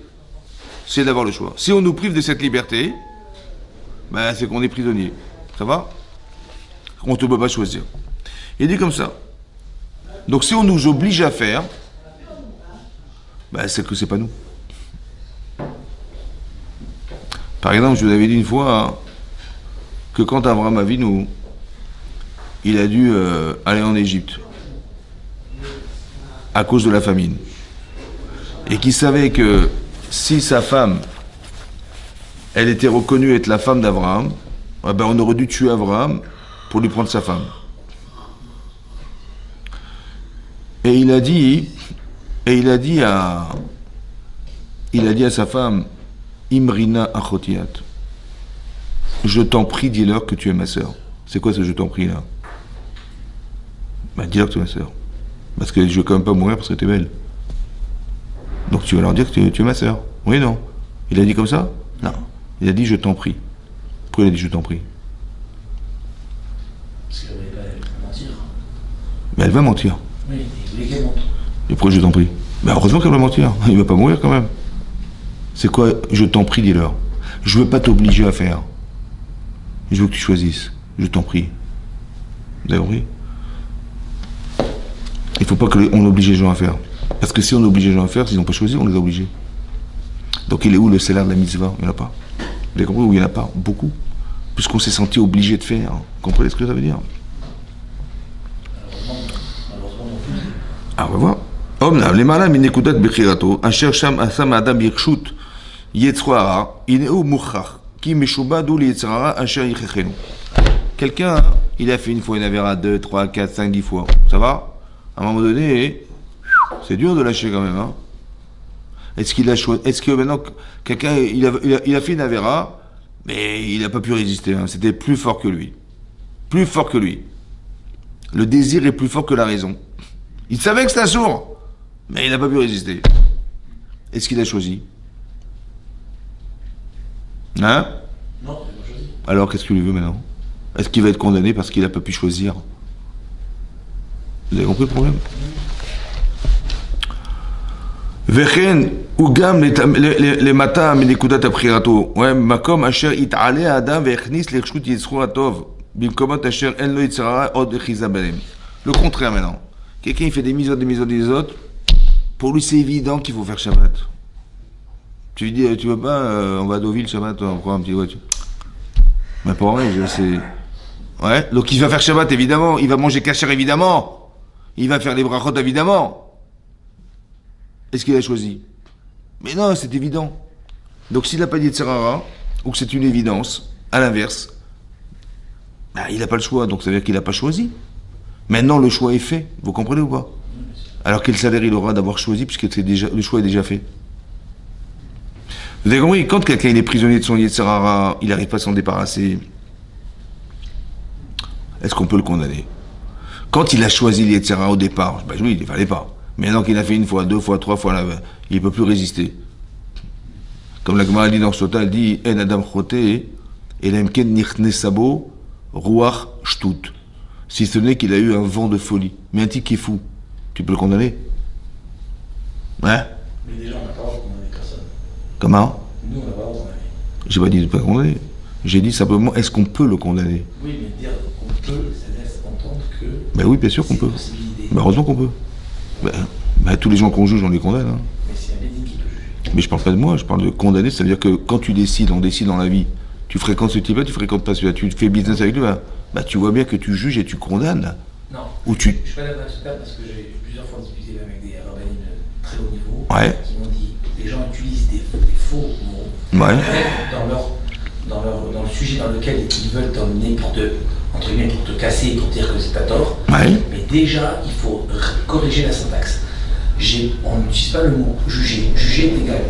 c'est d'avoir le choix. Si on nous prive de cette liberté, c'est qu'on est prisonnier. Ça va? On ne peut pas choisir. Il dit comme ça. Donc si on nous oblige à faire, c'est que c'est pas nous. Par exemple, je vous avais dit une fois que quand Abraham Avinu, il a dû aller en Égypte à cause de la famine, et qu'il savait que si sa femme, elle était reconnue être la femme d'Abraham, on aurait dû tuer Abraham pour lui prendre sa femme. Et il a dit à sa femme, Imrina Achotiat, je t'en prie, dis-leur que tu es ma sœur. C'est quoi ce je t'en prie là? Dis-leur que tu es ma sœur. Parce que je veux quand même pas mourir parce que t'es belle. Donc tu vas leur dire que tu es ma sœur. Oui, non. Il a dit comme ça? Non. Il a dit je t'en prie. Pourquoi il a dit je t'en prie? Parce qu'elle ne voulait pas mentir. Mais elle va mentir. Oui, il voulait qu'elle mente. Et pourquoi je t'en prie? Ben heureusement qu'elle va mentir. Il va pas mourir quand même. C'est quoi? Je t'en prie, dis-leur. Je veux pas t'obliger à faire. Je veux que tu choisisses. Je t'en prie. Vous avez compris? Il faut pas qu'on oblige les gens à faire. Parce que si on oblige les gens à faire, s'ils n'ont pas choisi, on les a obligés. Donc il est où le salaire de la mitzvah? Il n'y en a pas. Vous avez compris? Ou il n'y en a pas? Beaucoup. Puisqu'on s'est senti obligé de faire. Vous comprenez ce que ça veut dire? Malheureusement non plus. Ah, on va voir. אמנם למעלה מנקודת בחירתו, אשר שם עשה מאדם ברשות יצר הרע, הנה הוא מוכח, כי משובד הוא ליצר הרע אשר יכחנו. Quelqu'un, il a fait une fois une avéra 2, 3, 4, 5, 10 fois. Ça va? À un moment donné, c'est dur de lâcher quand même. Hein? Est-ce qu'il a choisi? Est-ce que maintenant, quelqu'un, il a fait une avéra, mais il n'a pas pu résister. Hein? C'était plus fort que lui. Plus fort que lui. Le désir est plus fort que la raison. Il savait que c'était sourd. Mais il n'a pas pu résister. Est-ce qu'il a choisi? Hein? Non, il n'a pas choisi. Alors qu'est-ce qu'il lui veut maintenant? Est-ce qu'il va être condamné parce qu'il n'a pas pu choisir? Vous avez compris le problème? וכן הוא גם למטה מנקודת הבחירתו, מקום אשר יתעלה האדם והכניס לרשות יצרו הטוב, במקומות אשר אין לו יצר הרע עוד אחיזה בהם. Le contraire maintenant. Quelqu'un il fait des misotes, pour lui c'est évident qu'il faut faire Shabbat. Tu lui dis, tu veux pas, on va à Deauville Shabbat, on prend un petit voiture. Mais pour moi, c'est... Ouais, donc il va faire Shabbat évidemment, il va manger kasher évidemment, il va faire les brachot évidemment. Est-ce qu'il a choisi? Mais non, c'est évident. Donc s'il n'a pas dit Yetzer Hara, ou que c'est une évidence, à l'inverse, bah, il n'a pas le choix, donc ça veut dire qu'il n'a pas choisi. Maintenant le choix est fait, vous comprenez ou pas? Alors quel salaire il aura d'avoir choisi puisque le choix est déjà fait? Vous avez compris? Quand quelqu'un il est prisonnier de son Yetzer Hara, il n'arrive pas à s'en débarrasser, est-ce qu'on peut le condamner? Quand il a choisi le Yetzer Hara au départ, bah oui, il ne fallait pas. Maintenant qu'il a fait une fois, deux fois, trois fois, il ne peut plus résister. Comme la Gemara dit dans Sota, elle dit En Adam Chote, Elamken Nichne Sabo, Ruach Shtut. Si ce n'est qu'il a eu un vent de folie. Mais un type qui est fou, tu peux le condamner? Hein? Mais déjà, on n'a pas le droit de condamner personne. Comment? Nous, on n'a pas le droit de condamner. J'ai pas dit de ne pas condamner. J'ai dit simplement, est-ce qu'on peut le condamner? Oui, mais dire qu'on peut, ça laisse entendre que. Ben oui, bien sûr qu'on peut. Ben heureusement qu'on peut. Ben, tous les gens qu'on juge, on les condamne. Hein. Mais c'est un médecin qui peut juger. Mais je parle pas de moi, je parle de condamner, c'est-à-dire que quand tu décides, on décide dans la vie, tu fréquentes ce type-là, tu fréquentes pas celui-là, tu fais business avec lui, bah, tu vois bien que tu juges et tu condamnes. Non, Ou je suis pas d'accord avec ce terme parce que j'ai plusieurs fois discuté avec des rabbins de très haut niveau Ouais. qui m'ont dit les gens utilisent des faux mots Ouais. dans le sujet dans lequel ils veulent t'emmener pour te casser et pour te dire que c'est à tort. Ouais. Mais déjà, il faut corriger la syntaxe. On n'utilise pas le mot juger. Juger est égal.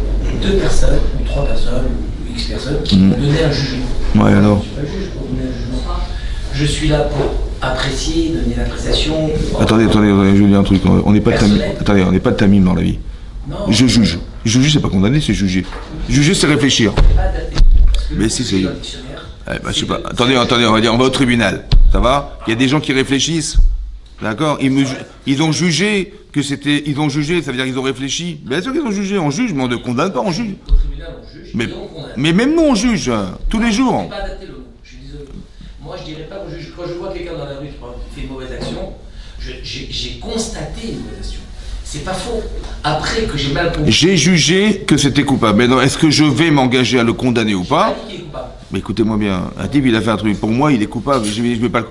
2 personnes, ou 3 personnes, ou X personnes qui vont donner un jugement. Ouais, alors. Je ne suis pas juge pour donner un jugement. Je suis là pour apprécier, donner l'appréciation. Attendez, je vais vous dire un truc. On n'est pas de tamim. Personnel. Attendez, on n'est pas de tamim dans la vie. Non, Je juge. Juger, c'est pas condamner, c'est juger. Juger, c'est réfléchir. pas adapté. Parce que Mais le si, mot c'est- dans le dictionnaire, Je sais pas. Attendez, on va au tribunal. Ça va? Il y a des gens qui réfléchissent. D'accord? Ils ont jugé que c'était. Ils ont jugé, ça veut dire qu'ils ont réfléchi. Bien sûr qu'ils ont jugé, on juge, mais on ne condamne pas, on juge. Au tribunal, on juge Mais, et on condamne. mais même nous, on juge, tous les jours. C'est pas adapté le mot, je suis désolé. Moi, je dirais pas qu'on juge. Quand je vois quelqu'un dans la rue qui fait une mauvaise action, j'ai constaté une mauvaise action. C'est pas faux. Après que j'ai mal compris, J'ai jugé que c'était coupable. Maintenant, est-ce que je vais m'engager à le condamner ou je pas pas? dit qu'il est coupable. Mais écoutez-moi bien, un type il a fait un truc, pour moi il est coupable,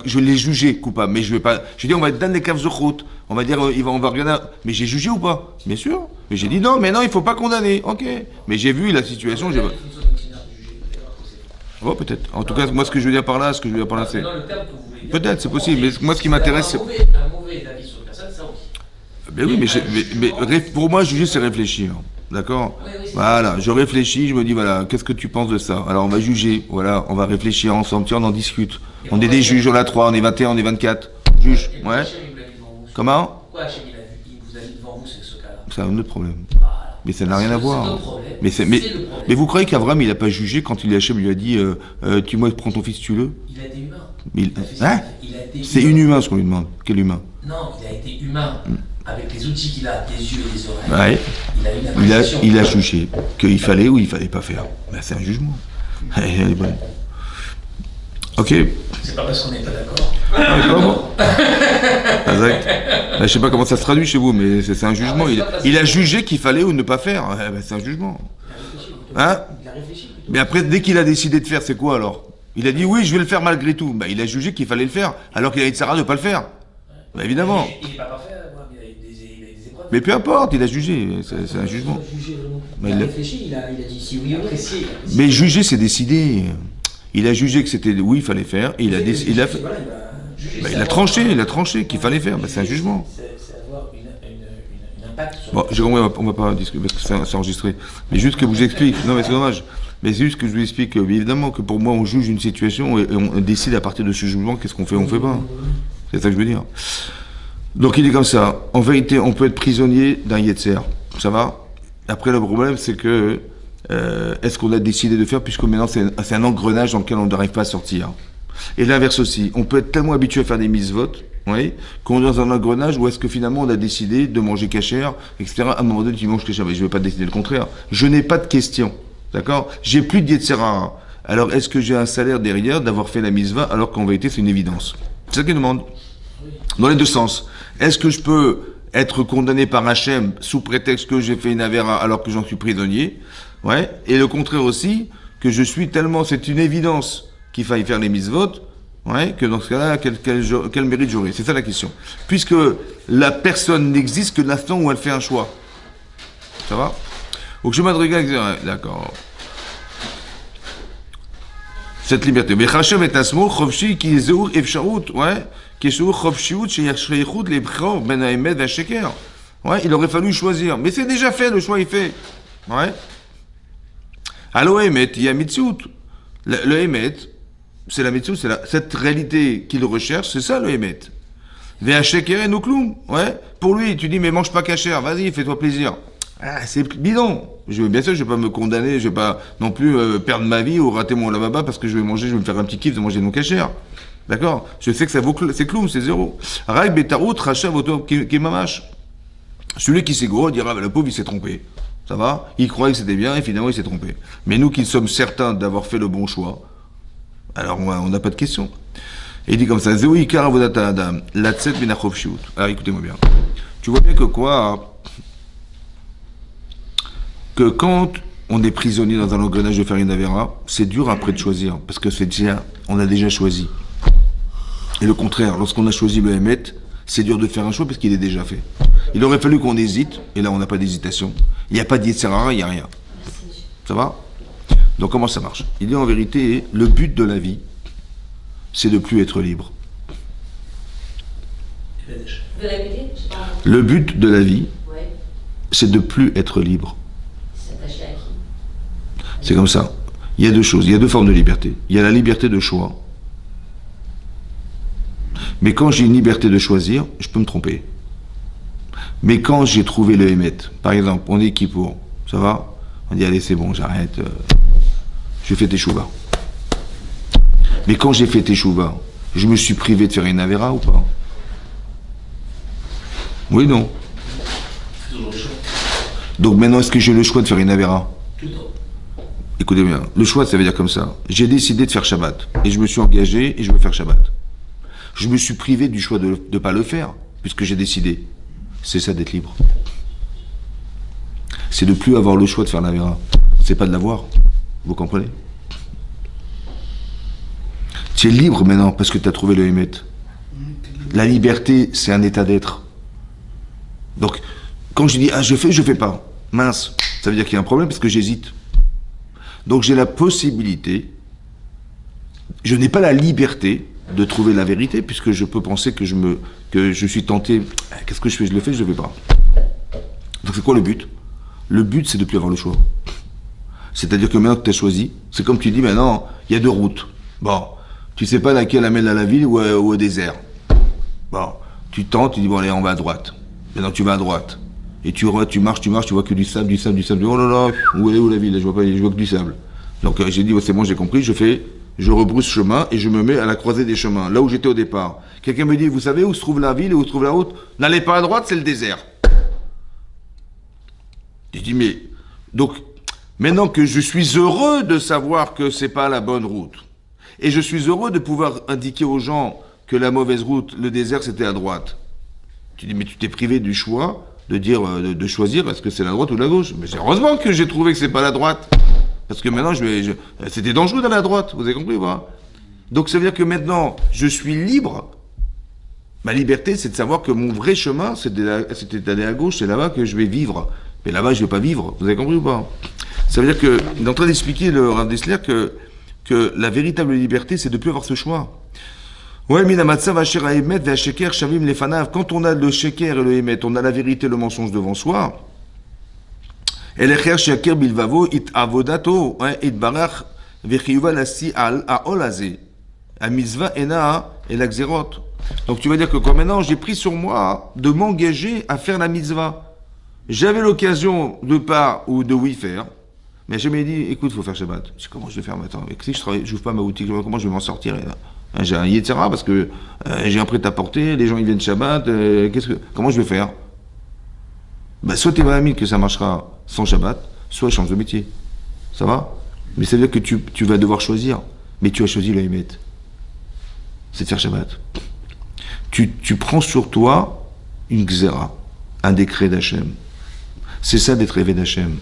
je l'ai jugé coupable, mais je vais pas, je dis on va être dans les caves de route, on va dire on va regarder, mais j'ai jugé ou pas? Bien sûr, mais j'ai dit non, mais non il faut pas condamner, ok, mais j'ai vu la situation, j'ai La définition d'un dictionnaire de juger, peut-être que c'est faux. oh peut-être, en tout cas moi ce que je veux dire par là, c'est, Maintenant, le terme que vous voulez dire, peut-être c'est possible, mais moi ce qui c'est m'intéresse c'est, d'avoir un mauvais avis sur une personne, ça oui. ben oui, mais pour moi juger c'est réfléchir, d'accord? Oui, oui, c'est Voilà, je réfléchis, je me dis voilà, qu'est-ce que tu penses de ça? Alors on va juger, voilà, on va réfléchir ensemble, tiens on en discute. On est des juges, on a 3, on est 21, on est 24, juge, Et pourquoi ouais. Hachem, il vous l'a mis devant vous? Comment? Pourquoi Hachem, il a ce cas-là. C'est un autre problème. Voilà. Mais ça n'a rien à C'est voir. notre problème. Mais, C'est le problème. mais vous croyez qu'Avram, il n'a pas jugé quand Hachem lui a dit tu moi prends ton fils, tue-le. Il a été humain. Il a hein il a été C'est humain. inhumain ce qu'on lui demande. Quel humain? Non, il a été humain. Avec les outils qu'il a, des yeux et des oreilles, Ouais. il a eu une appréciation. Il a jugé qu'il fallait ou il fallait pas faire. Ben, c'est un jugement. Elle est bonne. Ok. C'est pas parce qu'on n'est pas d'accord. Ah, mais comment Exact. Je sais pas comment ça se traduit chez vous, mais c'est un jugement. Il a jugé qu'il fallait ou ne pas faire. Ben, c'est un jugement. Hein? Il a réfléchi. Mais après, dès qu'il a décidé de faire, c'est quoi alors? Il a dit oui, je vais le faire malgré tout. Ben, il a jugé qu'il fallait le faire, alors qu'il a dit Sarah de ne pas le faire. Ben, évidemment. Il n'est pas parfait, il a eu des épreuves. Mais peu importe, il a jugé. C'est un jugement. Mais Il a il a- réfléchi, il a dit si oui ou non. Mais juger, c'est décider. Il a jugé que c'était oui, il fallait faire. Et il a décidé. Il a fait. Voilà, il va Ben, il a tranché qu'il fallait faire. Ben, c'est un jugement. C'est avoir une impact sur Bon, j'ai compris, on va pas discuter parce que c'est enregistré. Mais juste que je vous explique. Non, mais c'est dommage. Mais c'est juste que je vous explique, évidemment, que pour moi, on juge une situation et on décide à partir de ce jugement qu'est-ce qu'on fait ou on fait pas. C'est ça que je veux dire. Donc il est comme ça. En vérité, on peut être prisonnier d'un Yetzer. Ça va? Après, le problème, c'est que est-ce qu'on a décidé de faire, puisque maintenant c'est un engrenage dans lequel on n'arrive pas à sortir. Et l'inverse aussi. On peut être tellement habitué à faire des mitzvot, oui, qu'on est dans un engrenage où est-ce que finalement on a décidé de manger cachère, etc. À un moment donné, tu manges cachère. Mais je ne vais pas décider le contraire. Je n'ai pas de question. D'accord? J'ai plus de Yetzer hara. Alors, est-ce que j'ai un salaire derrière d'avoir fait la mitzvah alors qu'en vérité, c'est une évidence? C'est ça qu'il demande. Dans les deux sens. Est-ce que je peux être condamné par Hachem sous prétexte que j'ai fait une avera alors que j'en suis prisonnier? Ouais. Et le contraire aussi, que je suis tellement, c'est une évidence qu'il faille faire les mitzvot, ouais, que dans ce cas-là, quel mérite j'aurai? C'est ça la question. Puisque la personne n'existe que l'instant où elle fait un choix. Ça va? Donc je m'adresse, d'accord. Cette liberté. Mais Hachem est un mot, chofshi, qui est zéur, efsharut, ouais, qui est zéur, chofshiout, chez yachreichut, les bchor, ben haemet, ben sheker. Ouais, il aurait fallu choisir. Mais c'est déjà fait, le choix est fait. Ouais. Alors, haemet, il y a mitziut. Le haemet, c'est la mitziut, cette réalité qu'il recherche, c'est ça le haemet. Ve sheker et nukloum. Ouais. Pour lui, tu dis, mais mange pas cachère, vas-y, fais-toi plaisir. Ah, c'est bidon. Bien sûr, je vais pas me condamner, je vais pas non plus perdre ma vie ou rater mon lavaba parce que je vais me faire un petit kiff de manger non cachère. D'accord? Je sais que ça vaut, c'est cloum, c'est zéro. Raï betarut rachat voto qui mamache. Celui qui s'est gros dira, le pauvre, il s'est trompé. Ça va? Il croyait que c'était bien et finalement il s'est trompé. Mais nous qui sommes certains d'avoir fait le bon choix, alors on n'a pas de question. Et il dit comme ça, Zéou ikar avodata adam, latset benachov shiut. Alors écoutez-moi bien. Tu vois bien que quoi? Que quand on est prisonnier dans un engrenage de faire une avera, c'est dur après de choisir, parce que on a déjà choisi. Et le contraire, lorsqu'on a choisi le Hémet, c'est dur de faire un choix parce qu'il est déjà fait. Il aurait fallu qu'on hésite, et là on n'a pas d'hésitation. Il n'y a pas de Yetzer hara, il n'y a rien. Ça va? Donc comment ça marche? Il dit en vérité, le but de la vie, c'est de plus être libre. Vous répétez? J'ai pas entendu. Le but de la vie, Ouais. c'est de plus être libre. S'attacher à qui? C'est comme ça. Il y a deux choses, il y a deux formes de liberté. Il y a la liberté de choix. Mais quand j'ai une liberté de choisir, je peux me tromper. Mais quand j'ai trouvé le Hémet, par exemple, on est qui pour? Ça va? On dit allez c'est bon, j'arrête. Je fais teshuva. Mais quand j'ai fait teshuva, je me suis privé de faire une avera ou pas? Oui, non. C'est toujours le choix. Donc maintenant, est-ce que j'ai le choix de faire une avera? Tout le temps. Écoutez bien, le choix, ça veut dire comme ça. J'ai décidé de faire Shabbat, et je me suis engagé, et je veux faire Shabbat. Je me suis privé du choix de ne pas le faire, puisque j'ai décidé. C'est ça d'être libre. C'est de plus avoir le choix de faire l'avera. C'est pas de l'avoir. Vous comprenez? Tu es libre maintenant, parce que tu as trouvé le Hémet. La liberté, c'est un état d'être. Donc, quand je dis, ah, je fais pas, mince, ça veut dire qu'il y a un problème, parce que j'hésite. Donc j'ai la possibilité, je n'ai pas la liberté de trouver la vérité, puisque je peux penser que je suis tenté, qu'est-ce que je fais? Je le fais, je le fais pas. Donc c'est quoi le but? Le but, c'est de ne plus avoir le choix. C'est-à-dire que maintenant que tu as choisi, c'est comme tu dis, maintenant, il y a deux routes. Bon, tu sais pas laquelle amène à la ville ou au désert. Bon, tu tentes, tu dis, bon allez, on va à droite. Maintenant tu vas à droite. Et tu marches, tu vois que du sable. Oh là là, où est la ville? Je vois que du sable. Donc j'ai dit, c'est bon, j'ai compris, je rebrousse chemin et je me mets à la croisée des chemins, là où j'étais au départ. Quelqu'un me dit, vous savez où se trouve la ville et où se trouve la route? N'allez pas à droite, c'est le désert. J'ai dit, mais, donc, maintenant que je suis heureux de savoir que c'est pas la bonne route, et je suis heureux de pouvoir indiquer aux gens que la mauvaise route, le désert, c'était à droite. Tu dis, mais tu t'es privé du choix de dire, de choisir est-ce que c'est la droite ou la gauche. Mais c'est heureusement que j'ai trouvé que c'est pas la droite. Parce que maintenant, c'était dangereux d'aller à droite, vous avez compris ou pas? Donc ça veut dire que maintenant, je suis libre. Ma liberté, c'est de savoir que mon vrai chemin, c'était d'aller à gauche, c'est là-bas que je vais vivre. Mais là-bas, je ne vais pas vivre, vous avez compris ou pas? Ça veut dire que, il est en train d'expliquer, le Rav Dessler, que la véritable liberté, c'est de ne plus avoir ce choix. Ouais, quand on a le sheker et le emet, on a la vérité et le mensonge devant soi. Et le sheker bilvavo it avodato it barach vechiyuva lasi al aolaze a mitzvah ena et la xerot. Donc tu vas dire que quand maintenant j'ai pris sur moi de m'engager à faire la mitzvah. J'avais l'occasion de pas ou de oui faire, mais j'ai jamais dit écoute, faut faire Shabbat. Je dis, comment je vais faire maintenant? Et si je n'ouvre pas ma boutique, comment je vais m'en sortir? J'ai un Yetzira parce que j'ai un prêt-à-porter, les gens ils viennent Shabbat, comment je vais faire? Bah, soit tu es ami que ça marchera sans Shabbat, soit change de métier. Ça va? Mais ça veut dire que tu vas devoir choisir. Mais tu as choisi le Hémet. C'est de faire Shabbat. Tu prends sur toi une Xéra, un décret d'Hachem. C'est ça d'être rêvé d'Hachem.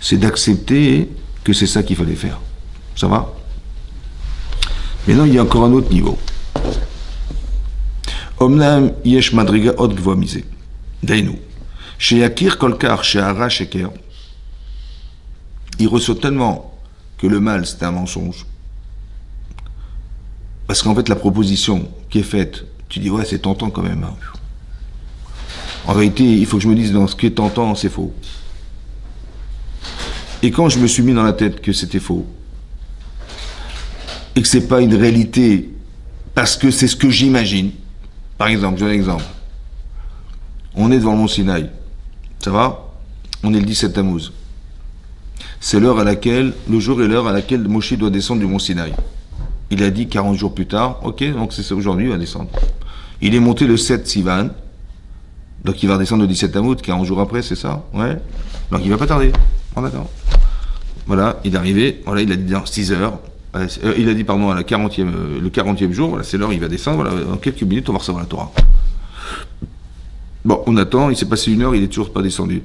C'est d'accepter que c'est ça qu'il fallait faire. Ça va? Maintenant, il y a encore un autre niveau. Omnam yesh madriga od gvoa misé. Dainu. Chez Yakir Kolkar, chez Hara Sheker, il ressort tellement que le mal c'est un mensonge. Parce qu'en fait, la proposition qui est faite, tu dis ouais, c'est tentant quand même. En réalité, il faut que je me dise dans ce qui est tentant, c'est faux. Et quand je me suis mis dans la tête que c'était faux, et que c'est pas une réalité, parce que c'est ce que j'imagine. Par exemple, je donne un exemple. On est devant le mont Sinaï. Ça va? On est le 17 Tammuz. C'est l'heure à laquelle, le jour et l'heure à laquelle Moshe doit descendre du mont Sinaï. Il a dit 40 jours plus tard, ok, donc c'est aujourd'hui, il va descendre. Il est monté le 7 Sivan, donc il va descendre le 17 Tammuz, 40 jours après, c'est ça? Ouais. Donc il va pas tarder. On attend. Voilà, il est arrivé, voilà, il a dit dans 6 heures. Il a dit, pardon, à le 40e jour, voilà, c'est l'heure, il va descendre, voilà, dans quelques minutes, on va recevoir la Torah. Bon, on attend, il s'est passé 1 heure, il est toujours pas descendu.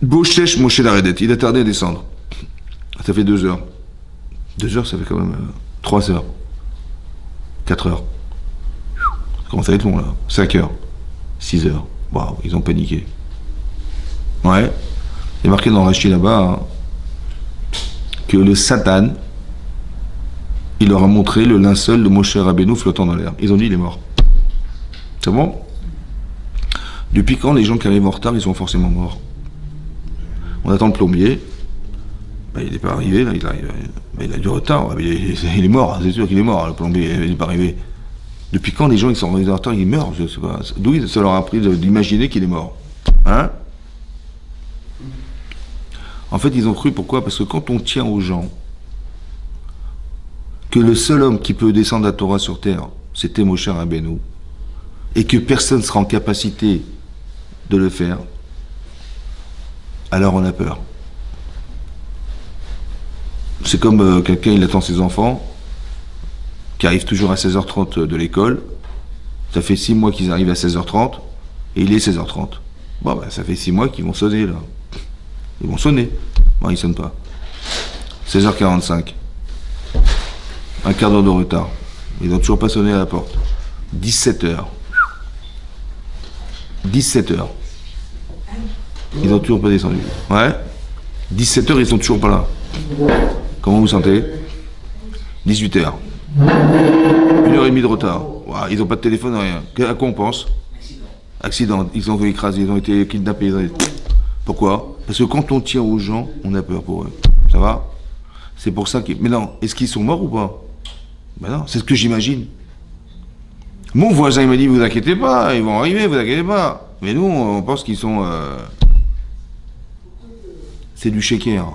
Bochesh Moshe Laredet, il a tardé à descendre. Ça fait 2 heures. 2 heures, ça fait quand même 3 heures. 4 heures. Ça commence à être long, là. 5 heures. 6 heures. Waouh, ils ont paniqué. Ouais. Il est marqué dans Rashi là-bas, hein, que le Satan, il leur a montré le linceul de Moshe Rabbeinu flottant dans l'air. Ils ont dit, il est mort. C'est bon? Depuis quand les gens qui arrivent en retard, ils sont forcément morts? On attend le plombier. Ben, il n'est pas arrivé, là, il a du retard. Il est mort, c'est sûr qu'il est mort, le plombier, il n'est pas arrivé. Depuis quand les gens ils sont arrivés en retard, ils meurent? Je sais pas. D'où ça leur a appris d'imaginer qu'il est mort? Hein? En fait, ils ont cru, pourquoi? Parce que quand on tient aux gens que le seul homme qui peut descendre la Torah sur terre, c'était Moshe Rabbeinu, et que personne ne sera en capacité de le faire, alors on a peur. C'est comme quelqu'un, il attend ses enfants, qui arrivent toujours à 16h30 de l'école, ça fait 6 mois qu'ils arrivent à 16h30, et il est 16h30. Bon, ben, ça fait 6 mois qu'ils vont sonner, là. Ils vont sonner. Non, ils ne sonnent pas. 16h45. Un quart d'heure de retard. Ils n'ont toujours pas sonné à la porte. 17h. 17h. Ils n'ont toujours pas descendu. Ouais. 17h, ils sont toujours pas là. Comment vous vous sentez? 18h. 1h30 de retard. Wow, ils n'ont pas de téléphone, rien. À quoi on pense? Accident. Ils ont été écrasés, ils ont été kidnappés. Pourquoi? Parce que quand on tient aux gens, on a peur pour eux. Ça va? C'est pour ça que... Mais non, est-ce qu'ils sont morts ou pas? Ben non, c'est ce que j'imagine. Mon voisin, il m'a dit, vous inquiétez pas, ils vont arriver, vous inquiétez pas. Mais nous, on pense qu'ils sont... C'est du shaker.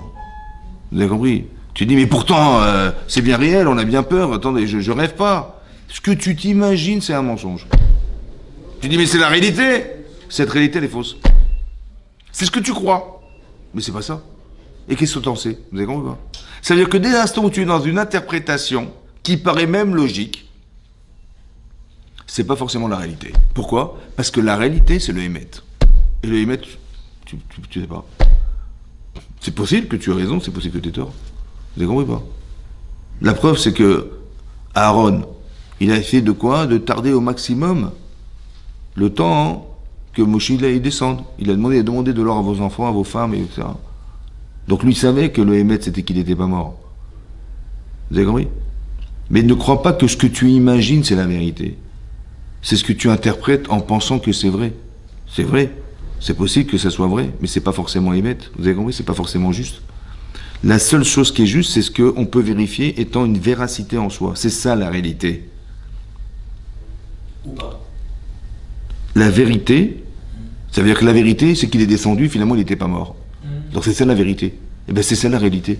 Vous avez compris? Tu dis, mais pourtant, c'est bien réel, on a bien peur. Attendez, je rêve pas. Ce que tu t'imagines, c'est un mensonge. Tu dis, mais c'est la réalité. Cette réalité, elle est fausse. C'est ce que tu crois. Mais c'est pas ça. Et qu'est-ce que t'en sais? Vous avez compris pas? Ça veut dire que dès l'instant où tu es dans une interprétation qui paraît même logique, c'est pas forcément la réalité. Pourquoi? Parce que la réalité, c'est le émet. Et le émet, tu sais pas. C'est possible que tu aies raison, c'est possible que tu aies tort. Vous avez compris pas? La preuve, c'est que Aaron, il a essayé de quoi? De tarder au maximum le temps que Moshe il descende. Il a demandé de l'or à vos enfants, à vos femmes, etc. Donc lui savait que le émet, c'était qu'il n'était pas mort. Vous avez compris? Mais ne crois pas que ce que tu imagines, c'est la vérité. C'est ce que tu interprètes en pensant que c'est vrai. C'est vrai. C'est possible que ça soit vrai, mais c'est pas forcément émet. Vous avez compris? C'est pas forcément juste. La seule chose qui est juste, c'est ce qu'on peut vérifier étant une véracité en soi. C'est ça la réalité. Ou pas. La vérité, ça veut dire que la vérité, c'est qu'il est descendu, finalement il n'était pas mort. Donc c'est ça la vérité. Et bien c'est ça la réalité.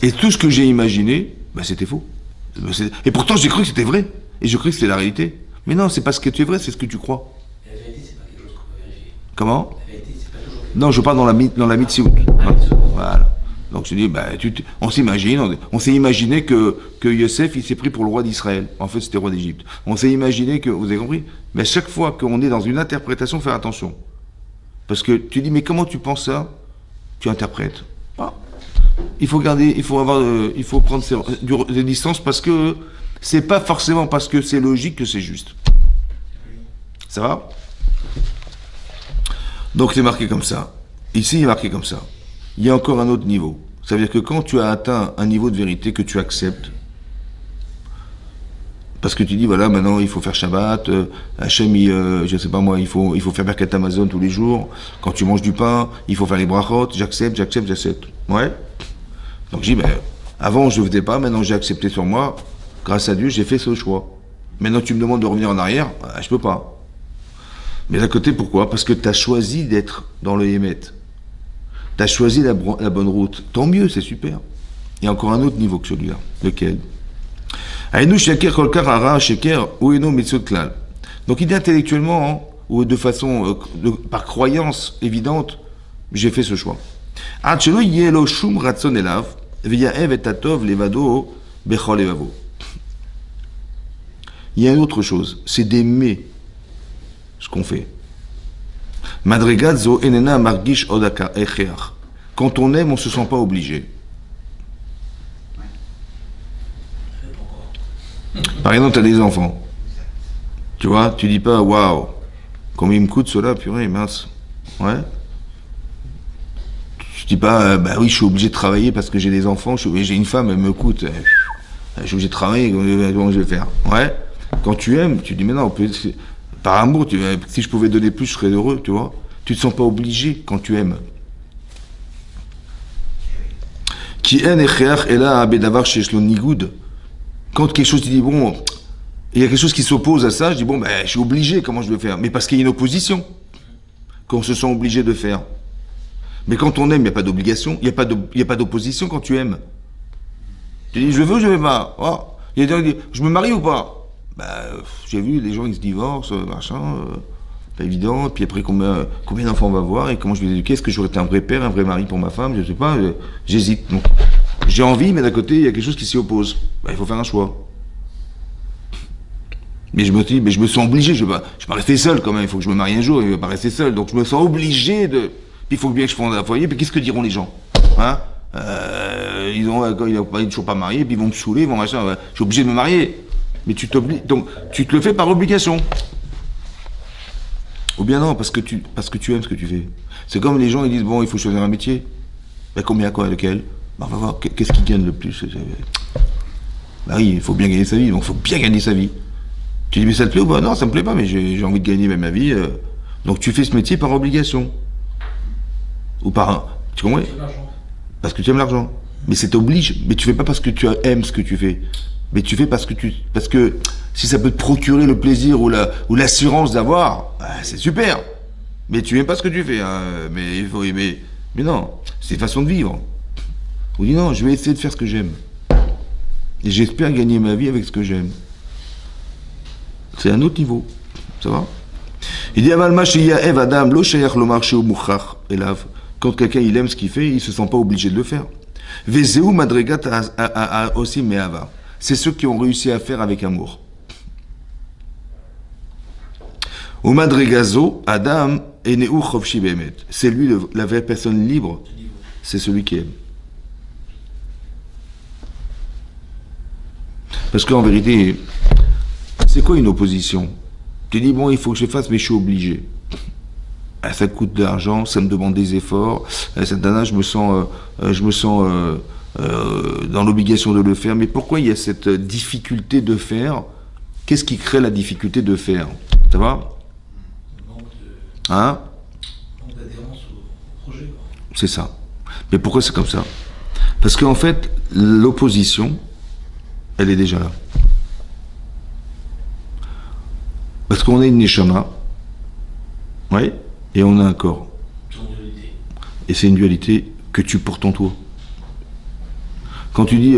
Et tout ce que j'ai imaginé, ben c'était faux. Et pourtant j'ai cru que c'était vrai. Et je cru que c'était la réalité. Mais non, c'est pas ce que tu es vrai, c'est ce que tu crois. La vérité, c'est pas quelque chose qu'on peut vérifier. Comment? La vérité, c'est pas toujours quelque Non, je parle dans la mitzvot. Voilà. Donc je dis, on s'imagine, on s'est imaginé que Yosef, il s'est pris pour le roi d'Israël. En fait, c'était le roi d'Égypte. On s'est imaginé que, vous avez compris? Mais à chaque fois qu'on est dans une interprétation, faire attention. Parce que tu dis, mais comment tu penses ça? Tu interprètes. Ah. Il faut prendre des distances parce que c'est pas forcément parce que c'est logique que c'est juste. Ça va? Donc c'est marqué comme ça. Ici, il est marqué comme ça. Il y a encore un autre niveau. Ça veut dire que quand tu as atteint un niveau de vérité que tu acceptes, parce que tu dis, voilà, maintenant il faut faire Shabbat, Hachem, je sais pas moi, il faut faire Birkat Amazon tous les jours, quand tu manges du pain, il faut faire les brachot, j'accepte. Ouais. Donc je dis, avant je ne faisais pas, maintenant j'ai accepté sur moi, grâce à Dieu, j'ai fait ce choix. Maintenant tu me demandes de revenir en arrière, je peux pas. Mais d'un côté, pourquoi? Parce que tu as choisi d'être dans le Hémet. Tu as choisi la bonne route. Tant mieux, c'est super. Il y a encore un autre niveau que celui-là. Lequel? Donc il dit intellectuellement, ou de façon, par croyance évidente, j'ai fait ce choix. Il y a une autre chose, c'est d'aimer ce qu'on fait. Quand on aime, on ne se sent pas obligé. Par exemple, tu as des enfants. Tu vois, tu dis pas, waouh, combien il me coûte cela, purée, mince. Ouais. Tu dis pas, oui, je suis obligé de travailler parce que j'ai des enfants, j'ai une femme, elle me coûte. Je suis obligé de travailler, comment je vais faire? Ouais. Quand tu aimes, tu dis, mais non, par amour, si je pouvais donner plus, je serais heureux, tu vois. Tu te sens pas obligé quand tu aimes. Quand quelque chose, tu dis, bon, il y a quelque chose qui s'oppose à ça, je dis, bon, je suis obligé, comment je vais faire? Mais parce qu'il y a une opposition qu'on se sent obligé de faire. Mais quand on aime, il n'y a pas d'obligation, il n'y a pas d'opposition quand tu aimes. Tu dis, je veux ou je ne veux pas? Oh. Il y a des gens qui disent, je me marie ou pas? J'ai vu, les gens, ils se divorcent, machin, pas évident. Puis après, combien d'enfants on va avoir et comment je vais les éduquer? Est-ce que j'aurais été un vrai père, un vrai mari pour ma femme? Je ne sais pas, j'hésite. Donc, j'ai envie, mais d'un côté, il y a quelque chose qui s'y oppose. Il faut faire un choix. Mais je me dis, mais je me sens obligé, je vais pas rester seul quand même, il faut que je me marie un jour, il ne va pas rester seul. Donc je me sens obligé de... Puis il faut bien que je fonde un foyer, puis qu'est-ce que diront les gens? Hein? Il n'est toujours pas marié, puis ils vont me saouler, ils vont machin, je suis obligé de me marier. Mais tu t'obliges, donc tu te le fais par obligation. Ou bien non, parce que tu aimes ce que tu fais. C'est comme les gens, ils disent, bon, il faut choisir un métier. Combien, quoi, lequel? On va voir, qu'est-ce qui gagne le plus? Oui, il faut bien gagner sa vie, donc il faut bien gagner sa vie. Tu dis, mais ça te plaît ou pas? Non, ça me plaît pas, mais j'ai envie de gagner même ma vie. Donc tu fais ce métier par obligation. Ou par... Tu comprends? Parce que tu aimes l'argent. Mais c'est t'oblige. Mais tu fais pas parce que tu aimes ce que tu fais. Mais tu fais parce que si ça peut te procurer le plaisir ou l'assurance d'avoir, c'est super. Mais tu n'aimes pas ce que tu fais, hein. Mais il faut aimer. Mais non, c'est une façon de vivre. On dit non, je vais essayer de faire ce que j'aime. Et j'espère gagner ma vie avec ce que j'aime. C'est un autre niveau. Ça va? Il dit Avalma Sheya Ev Adam, lo shayach lo marché au mouchach elav. Quand quelqu'un il aime ce qu'il fait, il se sent pas obligé de le faire. Vezeu madregat aussi me'ava. C'est ceux qui ont réussi à faire avec amour. Au madregazo, Adam eneu chovshi be'emet. C'est lui la vraie personne libre. C'est celui qui aime. Parce qu'en vérité, c'est quoi une opposition? Tu dis, bon, il faut que je fasse, mais je suis obligé. Ça coûte de l'argent, ça me demande des efforts. Je me sens dans l'obligation de le faire. Mais pourquoi il y a cette difficulté de faire? Qu'est-ce qui crée la difficulté de faire? Ça va? Hein? Manque d'adhérence au projet. C'est ça. Mais pourquoi c'est comme ça? Parce qu'en fait, l'opposition, elle est déjà là. Parce qu'on a une neshama, oui, et on a un corps. Et c'est une dualité que tu portes en toi. Quand tu dis,